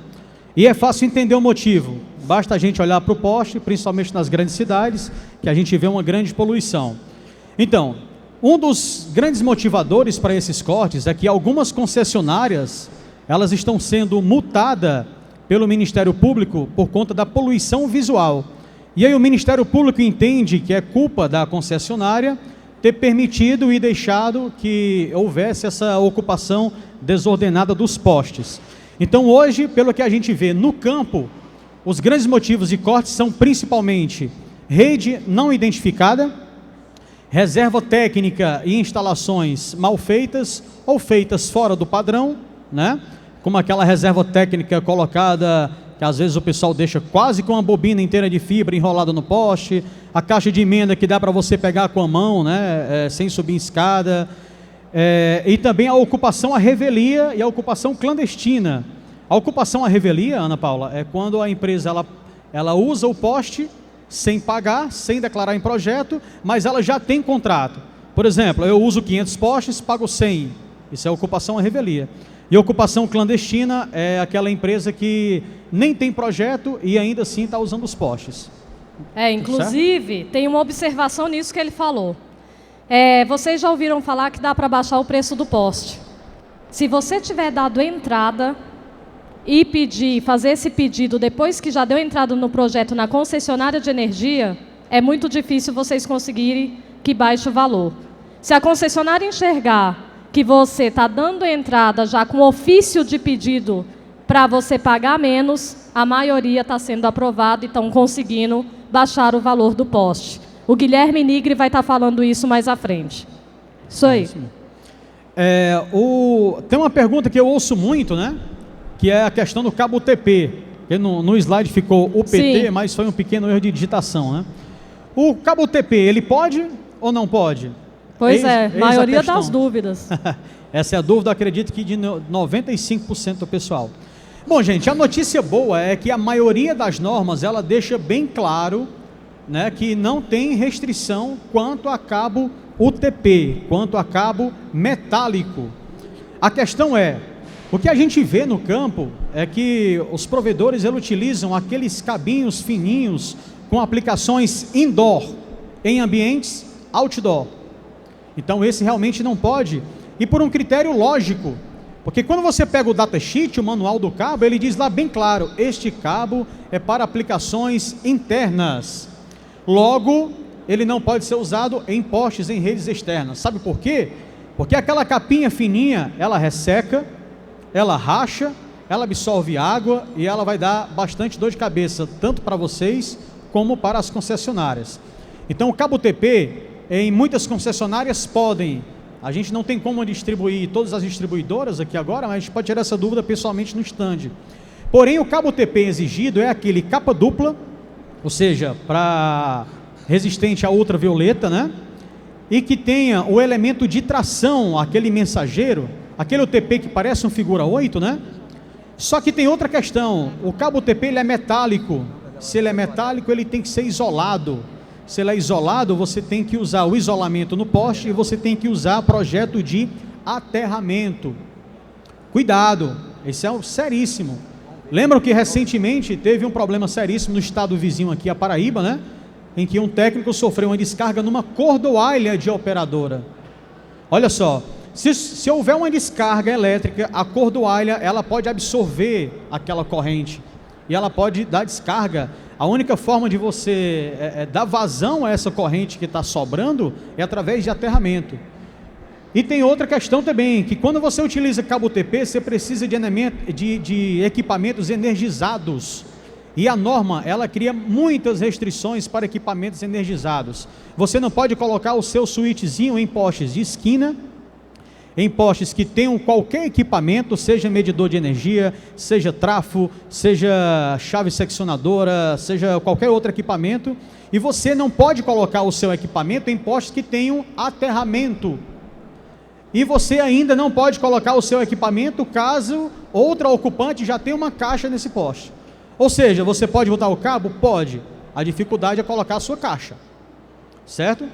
E é fácil entender o motivo. Basta a gente olhar para o poste, principalmente nas grandes cidades, que a gente vê uma grande poluição. Então, um dos grandes motivadores para esses cortes é que algumas concessionárias, elas estão sendo multadas pelo Ministério Público por conta da poluição visual. E aí o Ministério Público entende que é culpa da concessionária ter permitido e deixado que houvesse essa ocupação desordenada dos postes. Então hoje, pelo que a gente vê no campo, os grandes motivos de corte são principalmente rede não identificada, reserva técnica e instalações mal feitas ou feitas fora do padrão, né? Como aquela reserva técnica colocada, que às vezes o pessoal deixa quase com uma bobina inteira de fibra enrolada no poste, a caixa de emenda que dá para você pegar com a mão, né? Sem subir em escada, e também a ocupação à revelia e a ocupação clandestina. A ocupação à revelia, Ana Paula, é quando a empresa ela usa o poste sem pagar, sem declarar em projeto, mas ela já tem contrato. Por exemplo, eu uso 500 postes, pago 100. Isso é ocupação à revelia. E ocupação clandestina é aquela empresa que nem tem projeto e ainda assim está usando os postes. Inclusive, tem uma observação nisso que ele falou. Vocês já ouviram falar que dá para baixar o preço do poste. Se você tiver dado entrada e fazer esse pedido depois que já deu entrada no projeto na concessionária de energia, é muito difícil vocês conseguirem que baixe o valor. Se a concessionária enxergar que você está dando entrada já com ofício de pedido para você pagar menos, a maioria está sendo aprovada e estão conseguindo baixar o valor do poste. O Guilherme Nigri vai estar falando isso mais à frente. Isso aí. Tem uma pergunta que eu ouço muito, né? Que é a questão do cabo UTP. No slide ficou UPT, sim, mas foi um pequeno erro de digitação, né? O cabo UTP, ele pode ou não pode? Pois maioria das dúvidas. Essa é a dúvida, acredito que de 95% do pessoal. Bom, gente, a notícia boa é que a maioria das normas, ela deixa bem claro, né, que não tem restrição quanto a cabo UTP, quanto a cabo metálico. A questão é, o que a gente vê no campo é que os provedores eles utilizam aqueles cabinhos fininhos com aplicações indoor, em ambientes outdoor. Então esse realmente não pode, e por um critério lógico, porque quando você pega o datasheet, o manual do cabo, ele diz lá bem claro, este cabo é para aplicações internas. Logo, ele não pode ser usado em postes, em redes externas. Sabe por quê? Porque aquela capinha fininha, ela resseca, ela racha, ela absorve água e ela vai dar bastante dor de cabeça, tanto para vocês como para as concessionárias. Então o cabo UTP, em muitas concessionárias podem, a gente não tem como distribuir todas as distribuidoras aqui agora, mas a gente pode tirar essa dúvida pessoalmente no stand. Porém, o cabo UTP exigido é aquele capa dupla, ou seja, para resistente a ultravioleta, né? E que tenha o elemento de tração, aquele mensageiro, aquele UTP que parece um figura 8, né? Só que tem outra questão, o cabo UTP ele é metálico, se ele é metálico ele tem que ser isolado. Se ele é isolado, você tem que usar o isolamento no poste e você tem que usar projeto de aterramento. Cuidado, esse é seríssimo. Lembram que recentemente teve um problema seríssimo no estado vizinho aqui, a Paraíba, né? Em que um técnico sofreu uma descarga numa cordoalha de operadora. Olha só, se houver uma descarga elétrica, a cordoalha ela pode absorver aquela corrente e ela pode dar descarga. A única forma de você dar vazão a essa corrente que está sobrando é através de aterramento. E tem outra questão também, que quando você utiliza cabo UTP, você precisa de equipamentos energizados. E a norma, ela cria muitas restrições para equipamentos energizados. Você não pode colocar o seu switchzinho em postes de esquina, em postes que tenham qualquer equipamento, seja medidor de energia, seja trafo, seja chave seccionadora, seja qualquer outro equipamento, e você não pode colocar o seu equipamento em postes que tenham aterramento. E você ainda não pode colocar o seu equipamento caso outra ocupante já tenha uma caixa nesse poste. Ou seja, você pode botar o cabo? Pode. A dificuldade é colocar a sua caixa. Certo?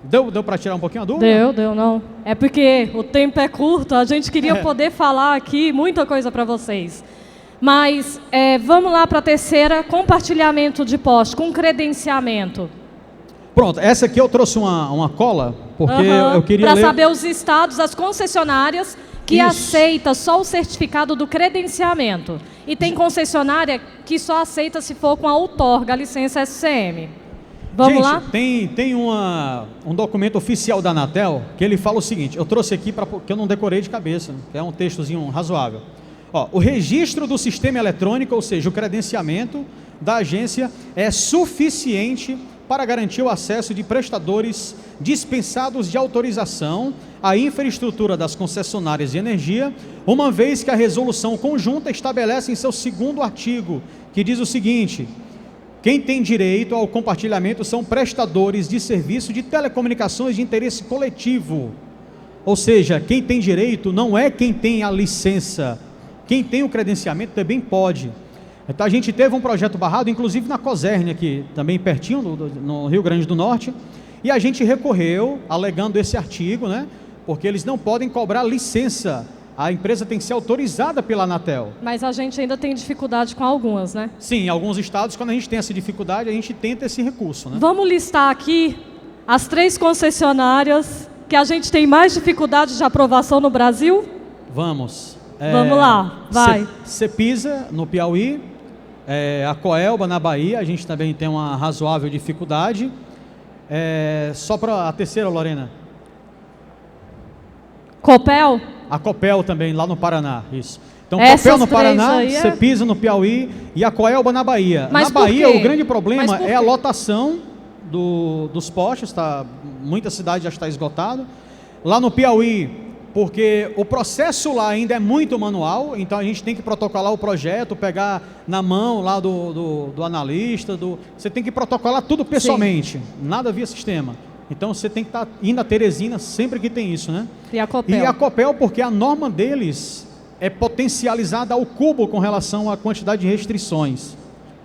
Deu para tirar um pouquinho a dúvida? Deu, não. É porque o tempo é curto, a gente queria poder falar aqui muita coisa para vocês. Mas vamos lá para a terceira, compartilhamento de poste, com credenciamento. Pronto, essa aqui eu trouxe uma cola, porque eu queria para saber os estados, as concessionárias que aceita só o certificado do credenciamento. E tem concessionária que só aceita se for com a outorga, a licença SCM. Vamos lá? Tem um documento oficial da Anatel que ele fala o seguinte, eu trouxe aqui porque eu não decorei de cabeça, que é um textozinho razoável. Ó, o registro do sistema eletrônico, ou seja, o credenciamento da agência é suficiente para garantir o acesso de prestadores dispensados de autorização à infraestrutura das concessionárias de energia, uma vez que a resolução conjunta estabelece em seu 2º artigo, que diz o seguinte: quem tem direito ao compartilhamento são prestadores de serviço de telecomunicações de interesse coletivo. Ou seja, quem tem direito não é quem tem a licença, quem tem o credenciamento também pode. Então a gente teve um projeto barrado, inclusive na Coserne aqui, também pertinho, no Rio Grande do Norte, e a gente recorreu, alegando esse artigo, né? Porque eles não podem cobrar licença, a empresa tem que ser autorizada pela Anatel. Mas a gente ainda tem dificuldade com algumas, né? Sim, em alguns estados, quando a gente tem essa dificuldade, a gente tenta esse recurso, né? Vamos listar aqui as 3 concessionárias que a gente tem mais dificuldade de aprovação no Brasil? Vamos. Vamos lá, vai. Cepisa, no Piauí, a Coelba, na Bahia, a gente também tem uma razoável dificuldade. Só para a terceira, Lorena. Copel? A Copel também, lá no Paraná, isso. Então, Essas Copel no Paraná, aí Cepisa no Piauí e a Coelba na Bahia. Mas na Bahia, por quê? o grande problema Mas é a lotação dos postes, muita cidade já está esgotado. Lá no Piauí, porque o processo lá ainda é muito manual, então a gente tem que protocolar o projeto, pegar na mão lá do analista, você tem que protocolar tudo pessoalmente, nada via sistema. Então você tem que estar indo a Teresina sempre que tem isso, né? E a Copel? E a Copel, porque a norma deles é potencializada ao cubo com relação à quantidade de restrições.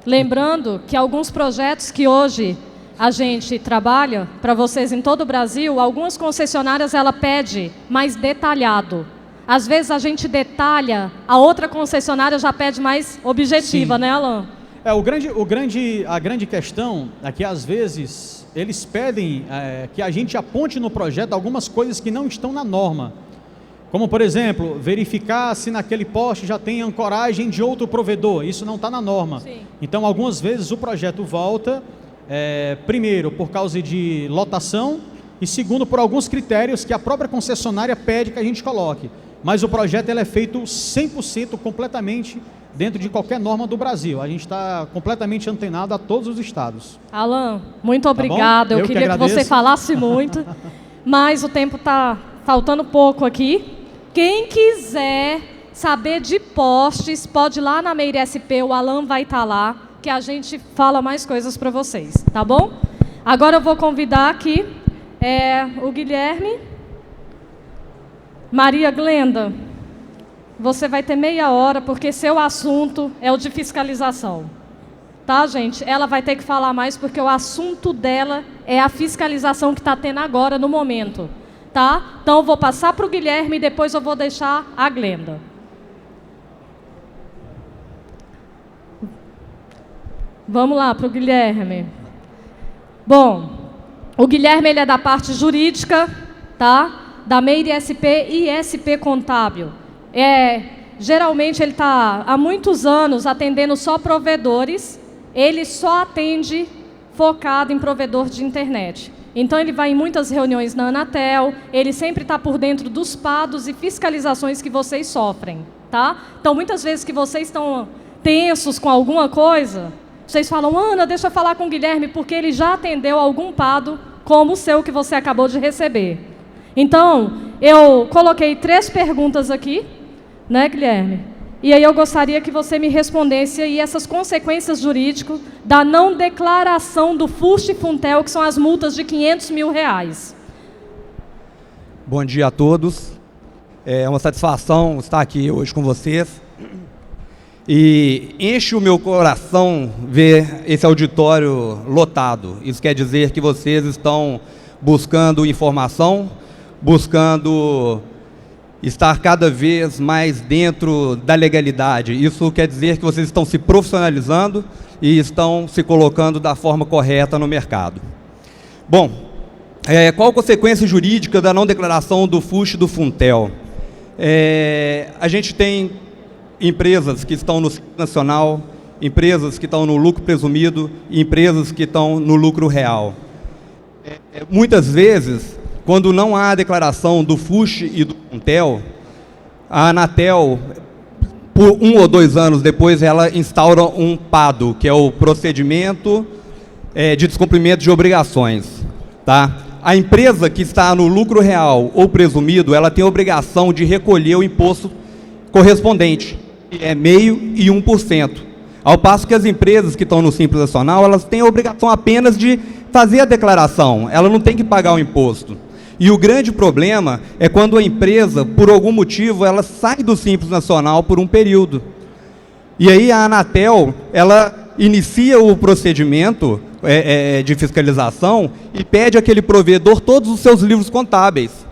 Lembrando que alguns projetos que hoje a gente trabalha para vocês em todo o Brasil, algumas concessionárias ela pede mais detalhado. Às vezes a gente detalha, a outra concessionária já pede mais objetiva, sim, né, Alan? A grande questão é que às vezes eles pedem que a gente aponte no projeto algumas coisas que não estão na norma. Como, por exemplo, verificar se naquele poste já tem ancoragem de outro provedor. Isso não está na norma. Sim. Então, algumas vezes o projeto volta, primeiro, por causa de lotação, e segundo, por alguns critérios que a própria concessionária pede que a gente coloque. Mas o projeto ele é feito 100% completamente dentro de qualquer norma do Brasil. A gente está completamente antenado a todos os estados. Alan, muito obrigada. Eu queria que você falasse muito, mas o tempo está faltando pouco aqui. Quem quiser saber de postes, pode ir lá na Meire SP, o Alan vai estar lá, que a gente fala mais coisas para vocês, tá bom? Agora eu vou convidar aqui o Guilherme. Maria Glenda, você vai ter meia hora, porque seu assunto é o de fiscalização. Tá, gente? Ela vai ter que falar mais, porque o assunto dela é a fiscalização que está tendo agora, no momento. Tá? Então, eu vou passar para o Guilherme e depois eu vou deixar a Glenda. Vamos lá para o Guilherme. Bom, o Guilherme ele é da parte jurídica, tá? Da Meire SP e SP Contábil. Geralmente ele está há muitos anos atendendo só provedores, ele só atende focado em provedor de internet. Então, ele vai em muitas reuniões na Anatel, ele sempre está por dentro dos PADos e fiscalizações que vocês sofrem, tá? Então, muitas vezes que vocês estão tensos com alguma coisa, vocês falam, Ana, deixa eu falar com o Guilherme, porque ele já atendeu algum PADO como o seu que você acabou de receber. Então, eu coloquei 3 perguntas aqui, né, Guilherme? E aí eu gostaria que você me respondesse aí essas consequências jurídicas da não declaração do FUST e Funtel, que são as multas de R$500 mil. Bom dia a todos. É uma satisfação estar aqui hoje com vocês. E enche o meu coração ver esse auditório lotado. Isso quer dizer que vocês estão buscando informação, buscando estar cada vez mais dentro da legalidade. Isso quer dizer que vocês estão se profissionalizando e estão se colocando da forma correta no mercado. Bom, qual a consequência jurídica da não declaração do FUST e do Funtel? A gente tem empresas que estão no Simples Nacional, empresas que estão no lucro presumido e empresas que estão no lucro real. Muitas vezes, quando não há declaração do FUST e do Funtel, a Anatel, por 1 ou 2 anos depois, ela instaura um PADO, que é o procedimento de descumprimento de obrigações. Tá? A empresa que está no lucro real ou presumido, ela tem a obrigação de recolher o imposto correspondente, que é 0,5% e 1%. Ao passo que as empresas que estão no Simples Nacional, elas têm a obrigação apenas de fazer a declaração, ela não tem que pagar o imposto. E o grande problema é quando a empresa, por algum motivo, ela sai do Simples Nacional por um período. E aí a Anatel, ela inicia o procedimento de fiscalização e pede àquele provedor todos os seus livros contábeis.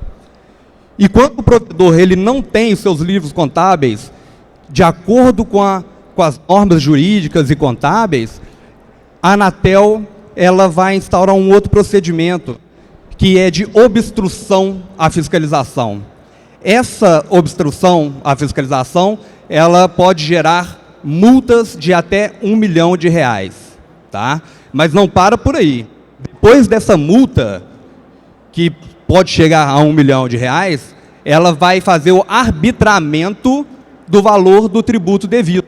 E quando o provedor ele não tem os seus livros contábeis, de acordo com as normas jurídicas e contábeis, a Anatel ela vai instaurar um outro procedimento, que é de obstrução à fiscalização. Essa obstrução à fiscalização, ela pode gerar multas de até R$1 milhão, tá? Mas não para por aí. Depois dessa multa, que pode chegar a R$1 milhão, ela vai fazer o arbitramento do valor do tributo devido.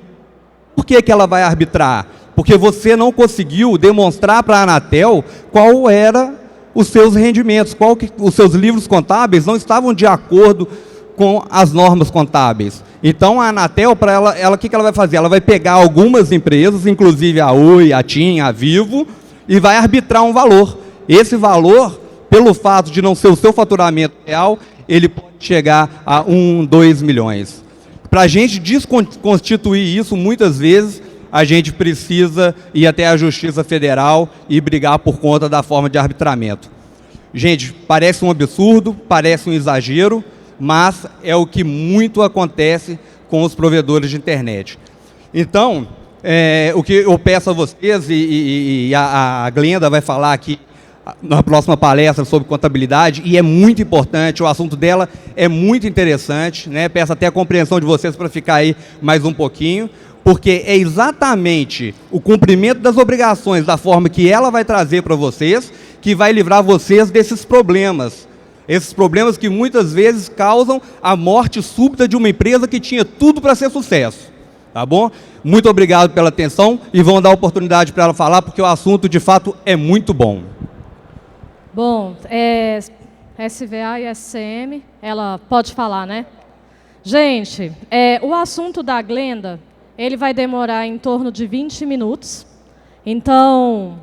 Por que que ela vai arbitrar? Porque você não conseguiu demonstrar para a Anatel qual era os seus rendimentos, os seus livros contábeis não estavam de acordo com as normas contábeis. Então, a Anatel, para ela, o que ela vai fazer? Ela vai pegar algumas empresas, inclusive a Oi, a TIM, a Vivo, e vai arbitrar um valor. Esse valor, pelo fato de não ser o seu faturamento real, ele pode chegar a 1, 2 milhões. Para a gente desconstituir isso, muitas vezes, a gente precisa ir até a Justiça Federal e brigar por conta da forma de arbitramento. Gente, parece um absurdo, parece um exagero, mas é o que muito acontece com os provedores de internet. Então, o que eu peço a vocês, e a Glenda vai falar aqui na próxima palestra sobre contabilidade, e é muito importante, o assunto dela é muito interessante, né? Peço até a compreensão de vocês para ficar aí mais um pouquinho, porque é exatamente o cumprimento das obrigações da forma que ela vai trazer para vocês, que vai livrar vocês desses problemas. Esses problemas que muitas vezes causam a morte súbita de uma empresa que tinha tudo para ser sucesso. Tá bom? Muito obrigado pela atenção e vamos dar oportunidade para ela falar, porque o assunto, de fato, é muito bom. Bom, SVA e SCM, ela pode falar, né? Gente, o assunto da Glenda, ele vai demorar em torno de 20 minutos. Então,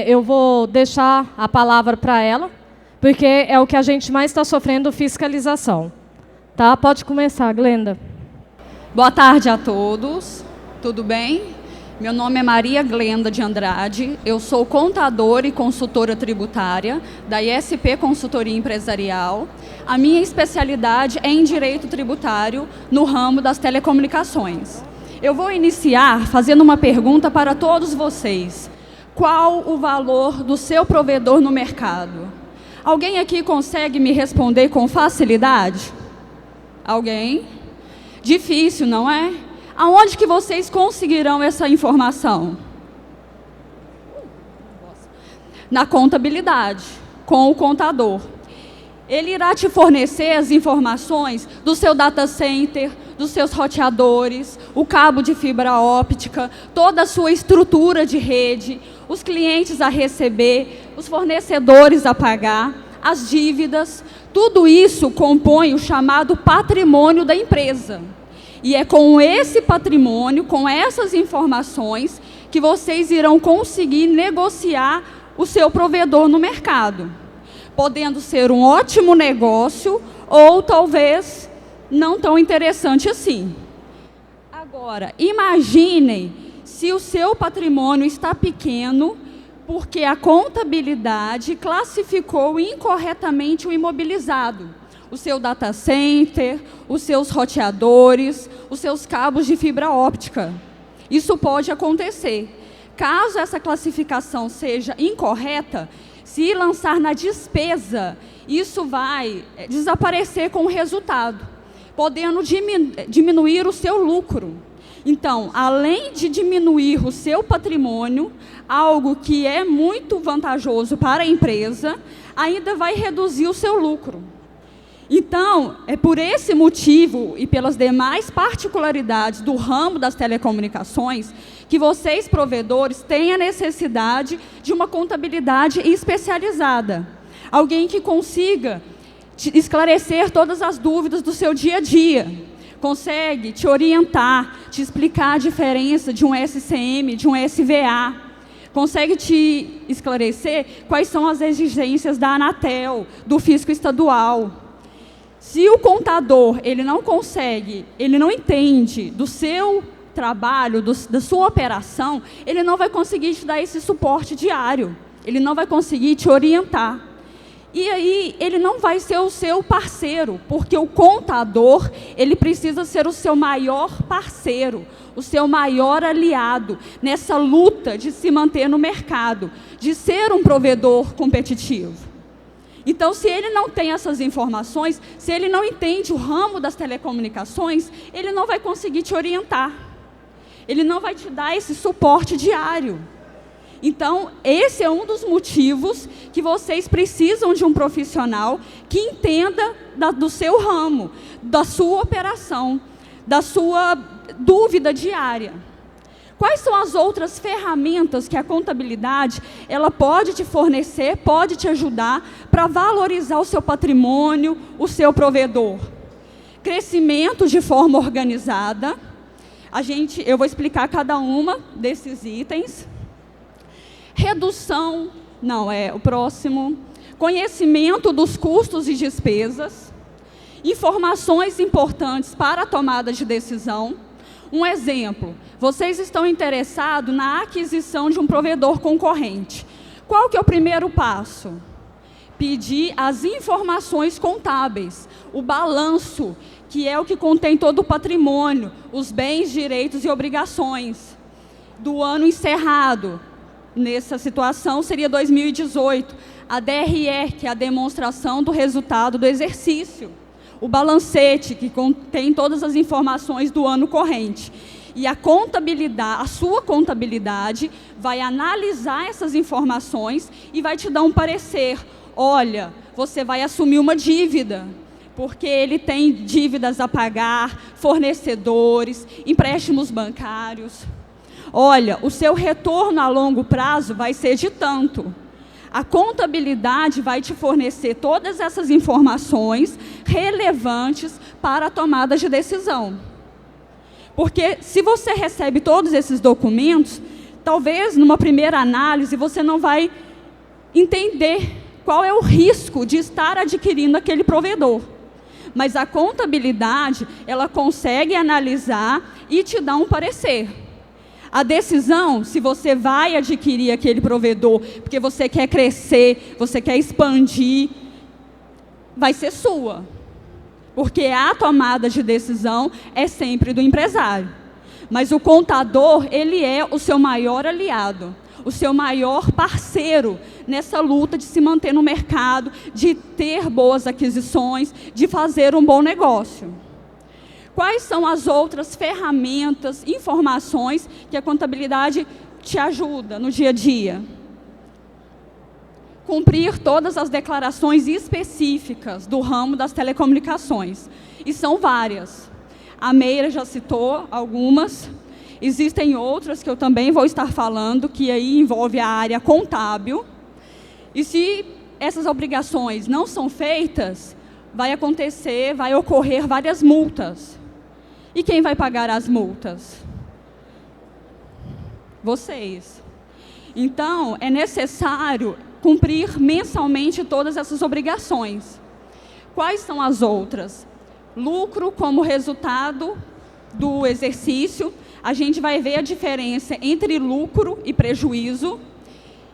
eu vou deixar a palavra para ela, porque é o que a gente mais está sofrendo fiscalização. Tá? Pode começar, Glenda. Boa tarde a todos, tudo bem? Meu nome é Maria Glenda de Andrade, eu sou contadora e consultora tributária da ISP Consultoria Empresarial. A minha especialidade é em direito tributário no ramo das telecomunicações. Eu vou iniciar fazendo uma pergunta para todos vocês. Qual o valor do seu provedor no mercado? Alguém aqui consegue me responder com facilidade? Alguém? Difícil, não é? Aonde que vocês conseguirão essa informação? Na contabilidade, com o contador. Ele irá te fornecer as informações do seu data center, dos seus roteadores, o cabo de fibra óptica, toda a sua estrutura de rede, os clientes a receber, os fornecedores a pagar, as dívidas. Tudo isso compõe o chamado patrimônio da empresa. E é com esse patrimônio, com essas informações, que vocês irão conseguir negociar o seu provedor no mercado. Podendo ser um ótimo negócio ou talvez não tão interessante assim. Agora, imaginem se o seu patrimônio está pequeno porque a contabilidade classificou incorretamente o imobilizado. O seu data center, os seus roteadores, os seus cabos de fibra óptica. Isso pode acontecer. Caso essa classificação seja incorreta, se lançar na despesa, isso vai desaparecer com o resultado, podendo diminuir o seu lucro. Então, além de diminuir o seu patrimônio, algo que é muito vantajoso para a empresa, ainda vai reduzir o seu lucro. Então, é por esse motivo e pelas demais particularidades do ramo das telecomunicações que vocês, provedores, têm a necessidade de uma contabilidade especializada. Alguém que consiga esclarecer todas as dúvidas do seu dia a dia. Consegue te orientar, te explicar a diferença de um SCM, de um SVA. Consegue te esclarecer quais são as exigências da Anatel, do fisco estadual. Se o contador ele não consegue, ele não entende do seu trabalho, da sua operação, ele não vai conseguir te dar esse suporte diário, ele não vai conseguir te orientar. E aí ele não vai ser o seu parceiro, porque o contador ele precisa ser o seu maior parceiro, o seu maior aliado nessa luta de se manter no mercado, de ser um provedor competitivo. Então, se ele não tem essas informações, se ele não entende o ramo das telecomunicações, ele não vai conseguir te orientar. Ele não vai te dar esse suporte diário. Então, esse é um dos motivos que vocês precisam de um profissional que entenda do seu ramo, da sua operação, da sua dúvida diária. Quais são as outras ferramentas que a contabilidade ela pode te fornecer, pode te ajudar para valorizar o seu patrimônio, o seu provedor? Crescimento de forma organizada. Eu vou explicar cada uma desses itens. Redução, o próximo. Conhecimento dos custos e despesas. Informações importantes para a tomada de decisão. Um exemplo, vocês estão interessados na aquisição de um provedor concorrente. Qual que é o primeiro passo? Pedir as informações contábeis, o balanço, que é o que contém todo o patrimônio, os bens, direitos e obrigações do ano encerrado. Nessa situação seria 2018. A DRE, que é a demonstração do resultado do exercício. O balancete, que contém todas as informações do ano corrente. E a contabilidade, a sua contabilidade vai analisar essas informações e vai te dar um parecer. Olha, você vai assumir uma dívida, porque ele tem dívidas a pagar, fornecedores, empréstimos bancários. Olha, o seu retorno a longo prazo vai ser de tanto. A contabilidade vai te fornecer todas essas informações relevantes para a tomada de decisão. Porque se você recebe todos esses documentos, talvez numa primeira análise você não vai entender qual é o risco de estar adquirindo aquele provedor. Mas a contabilidade, ela consegue analisar e te dar um parecer. A decisão, se você vai adquirir aquele provedor porque você quer crescer, você quer expandir, vai ser sua. Porque a tomada de decisão é sempre do empresário. Mas o contador, ele é o seu maior aliado, o seu maior parceiro nessa luta de se manter no mercado, de ter boas aquisições, de fazer um bom negócio. Quais são as outras ferramentas, informações que a contabilidade te ajuda no dia a dia? Cumprir todas as declarações específicas do ramo das telecomunicações. E são várias. A Meira já citou algumas. Existem outras que eu também vou estar falando, que aí envolve a área contábil. E se essas obrigações não são feitas, vai ocorrer várias multas. E quem vai pagar as multas? Vocês. Então, é necessário cumprir mensalmente todas essas obrigações. Quais são as outras? Lucro como resultado do exercício. A gente vai ver a diferença entre lucro e prejuízo.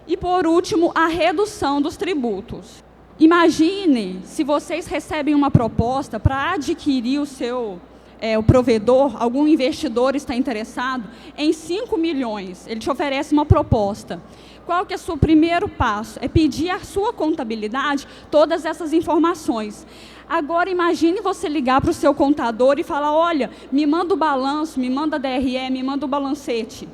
E, por último, a redução dos tributos. Imagine se vocês recebem uma proposta para adquirir o provedor, algum investidor está interessado em 5 milhões. Ele te oferece uma proposta. Qual que é o seu primeiro passo? É pedir à sua contabilidade todas essas informações. Agora, imagine você ligar para o seu contador e falar, olha, me manda o balanço, me manda a DRE, me manda o balancete.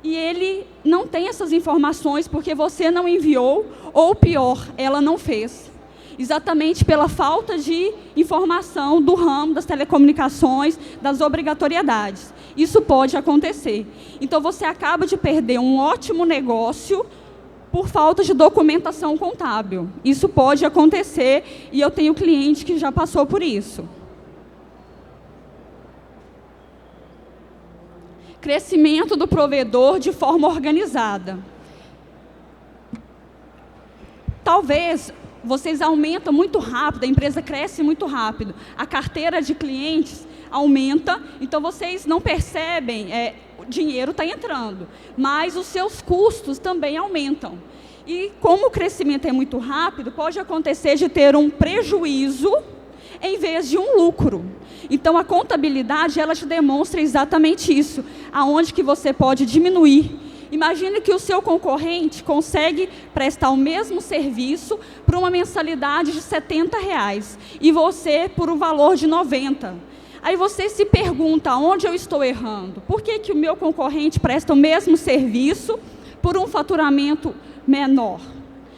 E ele não tem essas informações porque você não enviou, ou pior, ela não fez. Exatamente pela falta de informação do ramo das telecomunicações, das obrigatoriedades. Isso pode acontecer. Então, você acaba de perder um ótimo negócio por falta de documentação contábil. Isso pode acontecer e eu tenho cliente que já passou por isso. Crescimento do provedor de forma organizada. Talvez vocês aumentam muito rápido, a empresa cresce muito rápido, a carteira de clientes aumenta, então vocês não percebem, o dinheiro está entrando, mas os seus custos também aumentam. E como o crescimento é muito rápido, pode acontecer de ter um prejuízo em vez de um lucro. Então, a contabilidade, ela te demonstra exatamente isso, aonde que você pode diminuir. Imagine que o seu concorrente consegue prestar o mesmo serviço por uma mensalidade de R$70 e você por um valor de R$90. Aí você se pergunta, onde eu estou errando? Por que que o meu concorrente presta o mesmo serviço por um faturamento menor?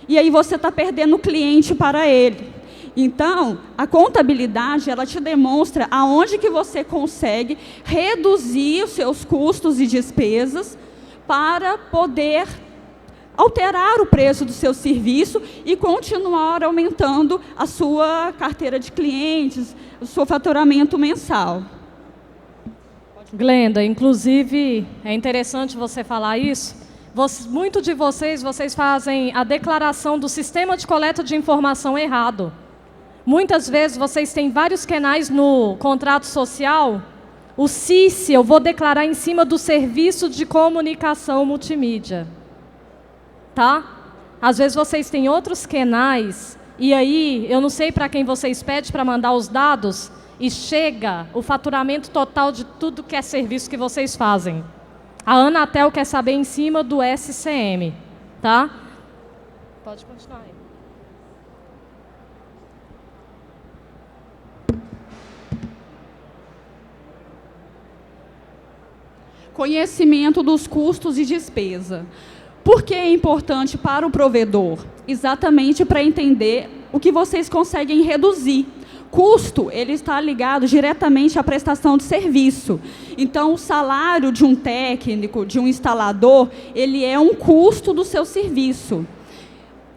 E aí você está perdendo o cliente para ele. Então, a contabilidade, ela te demonstra aonde que você consegue reduzir os seus custos e despesas para poder alterar o preço do seu serviço e continuar aumentando a sua carteira de clientes, o seu faturamento mensal. Glenda, inclusive, é interessante você falar isso. Muitos de vocês fazem a declaração do sistema de coleta de informação errado. Muitas vezes vocês têm vários canais no contrato social O CIS eu vou declarar em cima do serviço de comunicação multimídia. Tá? Às vezes vocês têm outros canais, e aí eu não sei para quem vocês pedem para mandar os dados, e chega o faturamento total de tudo que é serviço que vocês fazem. A Anatel quer saber em cima do SCM. Tá? Pode continuar aí. Conhecimento dos custos e despesa. Por que é importante para o provedor? Exatamente para entender o que vocês conseguem reduzir. Custo, ele está ligado diretamente à prestação de serviço. Então, o salário de um técnico, de um instalador, ele é um custo do seu serviço.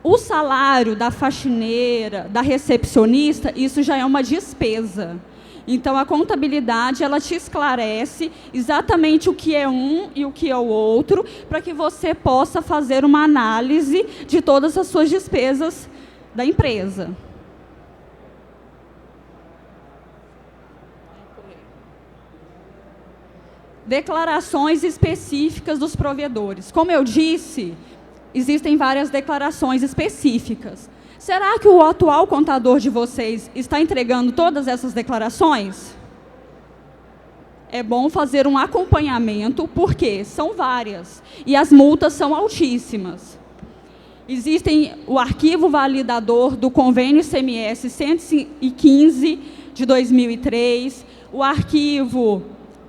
O salário da faxineira, da recepcionista, isso já é uma despesa. Então, a contabilidade, ela te esclarece exatamente o que é um e o que é o outro, para que você possa fazer uma análise de todas as suas despesas da empresa. Declarações específicas dos provedores. Como eu disse, existem várias declarações específicas. Será que o atual contador de vocês está entregando todas essas declarações? É bom fazer um acompanhamento, porque são várias, e as multas são altíssimas. Existem o arquivo validador do convênio ICMS 115 de 2003, o arquivo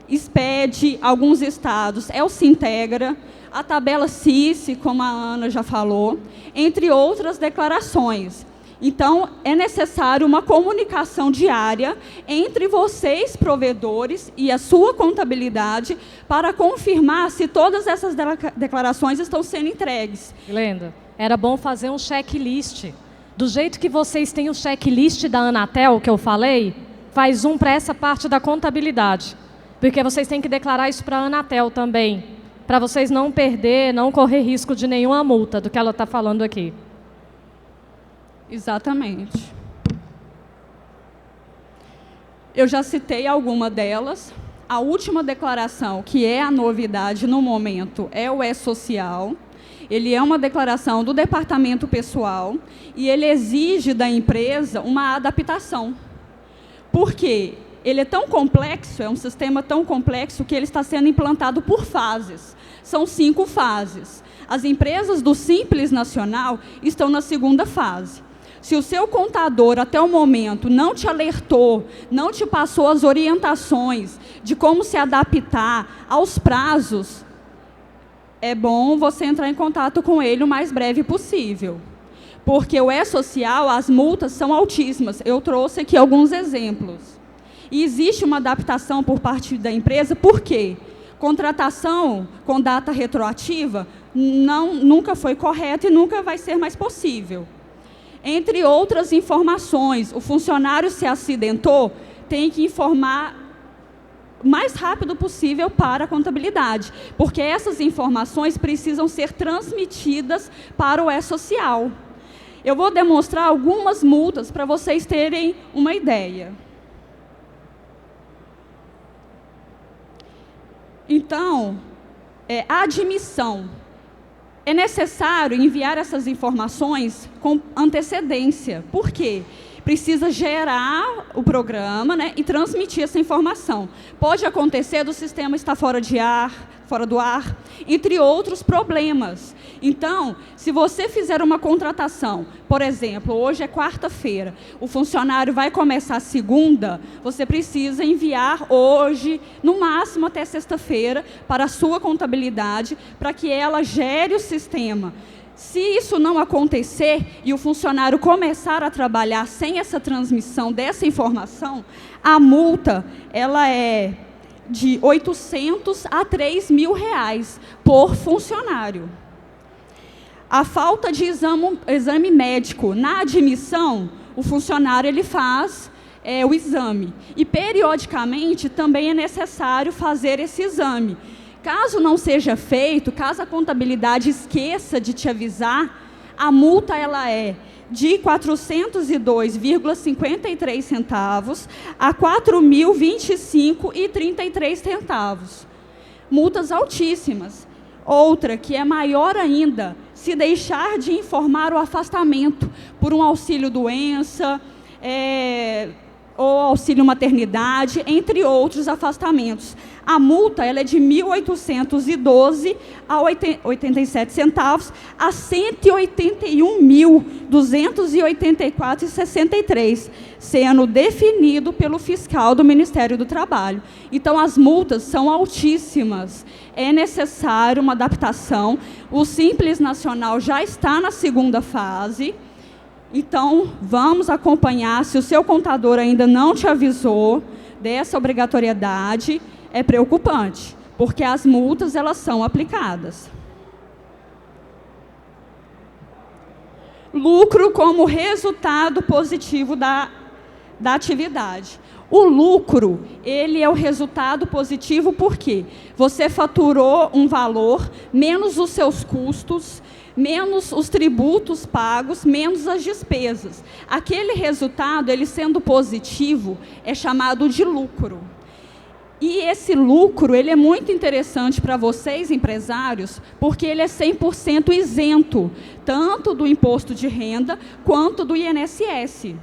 SPED, alguns estados, é o Sintegra, a tabela CIS, como a Ana já falou, entre outras declarações. Então, é necessário uma comunicação diária entre vocês, provedores, e a sua contabilidade, para confirmar se todas essas declarações estão sendo entregues. Glenda, era bom fazer um checklist. Do jeito que vocês têm o checklist da Anatel, que eu falei, faz um para essa parte da contabilidade. Porque vocês têm que declarar isso para a Anatel também, para vocês não perder, não correr risco de nenhuma multa do que ela está falando aqui. Exatamente. Eu já citei alguma delas. A última declaração, que é a novidade no momento, é o E-Social. Ele é uma declaração do departamento pessoal e ele exige da empresa uma adaptação. Por quê? Ele é tão complexo, é um sistema tão complexo que ele está sendo implantado por fases. São 5 fases. As empresas do Simples Nacional estão na 2ª fase. Se o seu contador, até o momento, não te alertou, não te passou as orientações de como se adaptar aos prazos, é bom você entrar em contato com ele o mais breve possível. Porque o E-Social, as multas são altíssimas. Eu trouxe aqui alguns exemplos. E existe uma adaptação por parte da empresa, por quê? Contratação com data retroativa nunca foi correta e nunca vai ser mais possível. Entre outras informações, o funcionário se acidentou, tem que informar o mais rápido possível para a contabilidade, porque essas informações precisam ser transmitidas para o E-Social. Eu vou demonstrar algumas multas para vocês terem uma ideia. Então, a admissão. É necessário enviar essas informações com antecedência. Por quê? Precisa gerar o programa, né, e transmitir essa informação. Pode acontecer do sistema estar fora do ar, entre outros problemas. Então, se você fizer uma contratação, por exemplo, hoje é quarta-feira, o funcionário vai começar segunda, você precisa enviar hoje, no máximo até sexta-feira, para a sua contabilidade, para que ela gere o sistema. Se isso não acontecer e o funcionário começar a trabalhar sem essa transmissão dessa informação, a multa ela é de R$ 800 a R$ 3.000 por funcionário. A falta de exame médico. Na admissão, o funcionário ele faz o exame. E, periodicamente, também é necessário fazer esse exame. Caso não seja feito, caso a contabilidade esqueça de te avisar, a multa ela é de 402,53 centavos a 4.025,33 centavos. Multas altíssimas. Outra, que é maior ainda, se deixar de informar o afastamento por um auxílio-doença, ou auxílio-maternidade, entre outros afastamentos. A multa ela é de R$ 1.812,87 centavos a R$ 181.284,63, sendo definido pelo fiscal do Ministério do Trabalho. Então, as multas são altíssimas. É necessário uma adaptação. O Simples Nacional já está na segunda fase. Então, vamos acompanhar. Se o seu contador ainda não te avisou dessa obrigatoriedade, é preocupante, porque as multas elas são aplicadas. Lucro como resultado positivo da atividade. O lucro, ele é o resultado positivo porque você faturou um valor, menos os seus custos, menos os tributos pagos, menos as despesas. Aquele resultado, ele sendo positivo, é chamado de lucro. E esse lucro, ele é muito interessante para vocês, empresários, porque ele é 100% isento, tanto do imposto de renda, quanto do INSS.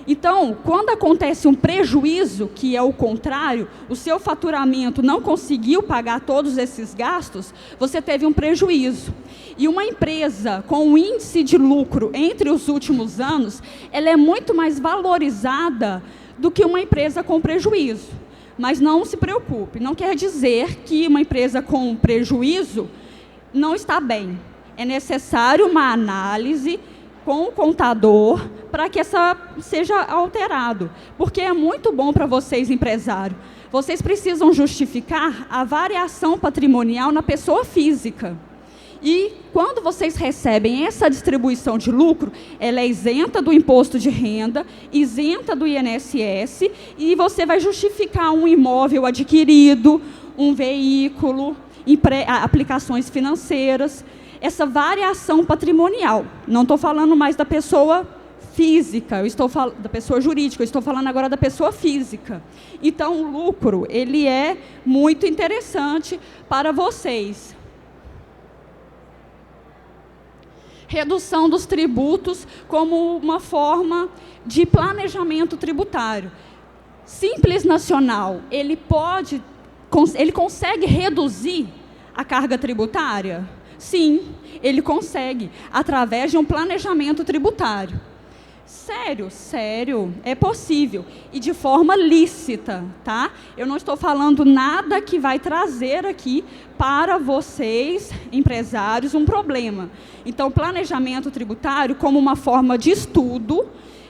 Então, quando acontece um prejuízo, que é o contrário, o seu faturamento não conseguiu pagar todos esses gastos, você teve um prejuízo. E uma empresa com um índice de lucro entre os últimos anos, ela é muito mais valorizada do que uma empresa com prejuízo. Mas não se preocupe, não quer dizer que uma empresa com prejuízo não está bem. É necessário uma análise com o contador para que essa seja alterado, porque é muito bom para vocês, empresário. Vocês precisam justificar a variação patrimonial na pessoa física. E quando vocês recebem essa distribuição de lucro, ela é isenta do imposto de renda, isenta do INSS, e você vai justificar um imóvel adquirido, um veículo, aplicações financeiras, essa variação patrimonial. Não estou falando mais da pessoa física, eu estou falando da pessoa jurídica, eu estou falando agora da pessoa física. Então, o lucro, ele é muito interessante para vocês. Redução dos tributos como uma forma de planejamento tributário. Simples Nacional, ele consegue reduzir a carga tributária? Sim, ele consegue, através de um planejamento tributário. Sério, é possível, e de forma lícita, tá? Eu não estou falando nada que vai trazer aqui para vocês, empresários, um problema. Então, planejamento tributário como uma forma de estudo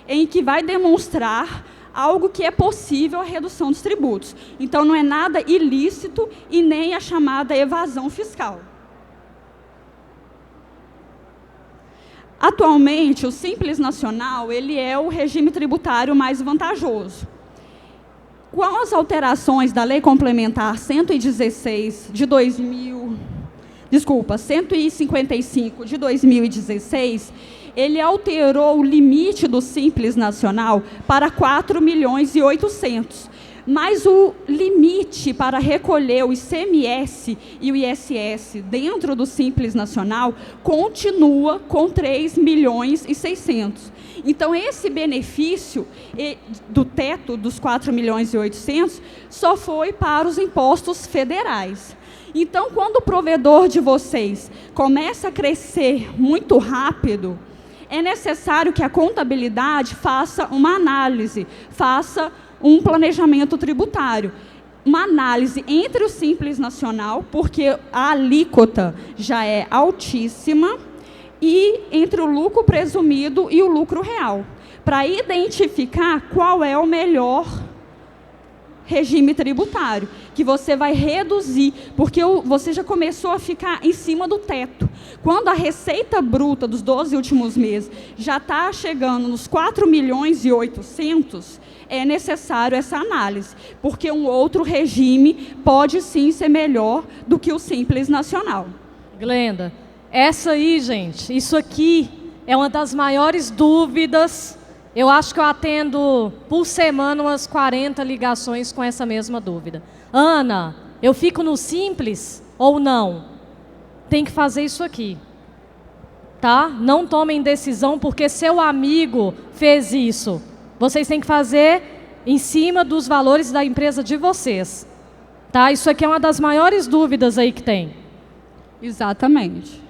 em que vai demonstrar algo que é possível a redução dos tributos. Então, não é nada ilícito e nem a chamada evasão fiscal. Atualmente, o Simples Nacional, ele é o regime tributário mais vantajoso. Com as alterações da Lei Complementar 155 de 2016, ele alterou o limite do Simples Nacional para 4.800.000. Mas o limite para recolher o ICMS e o ISS dentro do Simples Nacional continua com 3.600.000. Então, esse benefício do teto dos 4.800.000 só foi para os impostos federais. Então, quando o provedor de vocês começa a crescer muito rápido, é necessário que a contabilidade faça uma análise, faça um planejamento tributário, uma análise entre o Simples Nacional, porque a alíquota já é altíssima, e entre o lucro presumido e o lucro real, para identificar qual é o melhor regime tributário, que você vai reduzir, porque você já começou a ficar em cima do teto. Quando a receita bruta dos 12 últimos meses já está chegando nos 4.800.000, é necessário essa análise, porque um outro regime pode sim ser melhor do que o Simples Nacional. Glenda, essa aí, gente, isso aqui é uma das maiores dúvidas. Eu acho que eu atendo por semana umas 40 ligações com essa mesma dúvida. Ana, eu fico no simples ou não? Tem que fazer isso aqui. Tá? Não tomem decisão porque seu amigo fez isso. Vocês têm que fazer em cima dos valores da empresa de vocês. Tá? Isso aqui é uma das maiores dúvidas aí que tem. Exatamente.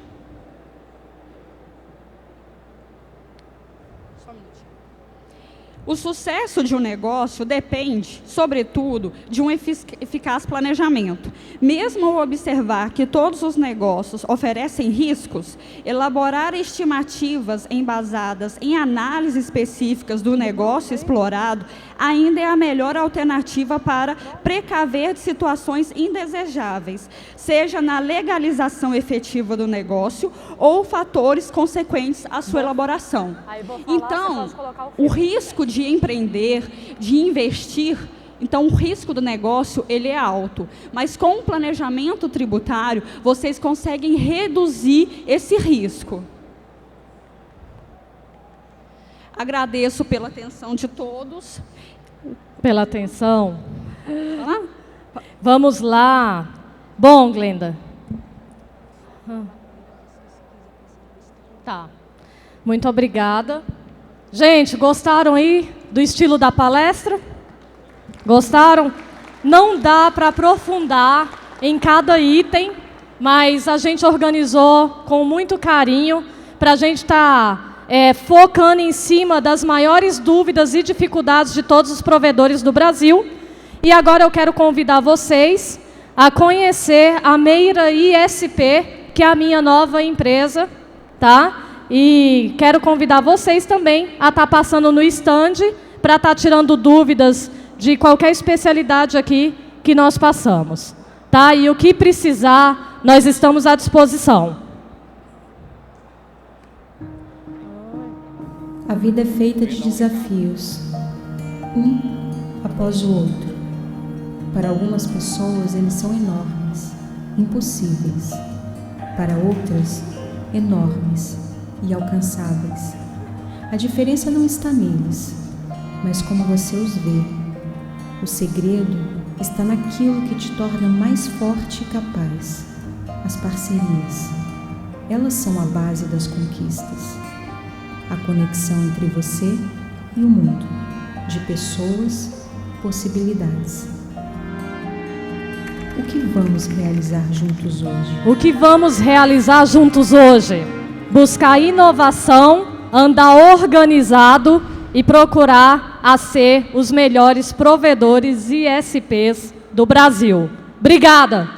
O sucesso de um negócio depende, sobretudo, de um eficaz planejamento. Mesmo ao observar que todos os negócios oferecem riscos, elaborar estimativas embasadas em análises específicas do negócio explorado ainda é a melhor alternativa para precaver de situações indesejáveis, seja na legalização efetiva do negócio ou fatores consequentes à sua elaboração. Então, o risco de empreender, de investir, então o risco do negócio ele é alto, mas com o planejamento tributário vocês conseguem reduzir esse risco. Agradeço pela atenção de todos. Pela atenção. Vamos lá. Bom, Glenda. Tá. Muito obrigada. Gente, gostaram aí do estilo da palestra? Gostaram? Não dá para aprofundar em cada item, mas a gente organizou com muito carinho para a gente estar focando em cima das maiores dúvidas e dificuldades de todos os provedores do Brasil. E agora eu quero convidar vocês a conhecer a Meira ISP, que é a minha nova empresa, tá? E quero convidar vocês também a estar passando no stand para estar tirando dúvidas de qualquer especialidade aqui que nós passamos, tá? E o que precisar, nós estamos à disposição. A vida é feita de desafios, um após o outro. Para algumas pessoas, eles são enormes, impossíveis. Para outras, enormes e alcançáveis. A diferença não está neles, mas como você os vê. O segredo está naquilo que te torna mais forte e capaz. As parcerias. Elas são a base das conquistas. A conexão entre você e o mundo, de pessoas, possibilidades. O que vamos realizar juntos hoje? O que vamos realizar juntos hoje? Buscar inovação, andar organizado e procurar a ser os melhores provedores ISPs do Brasil. Obrigada!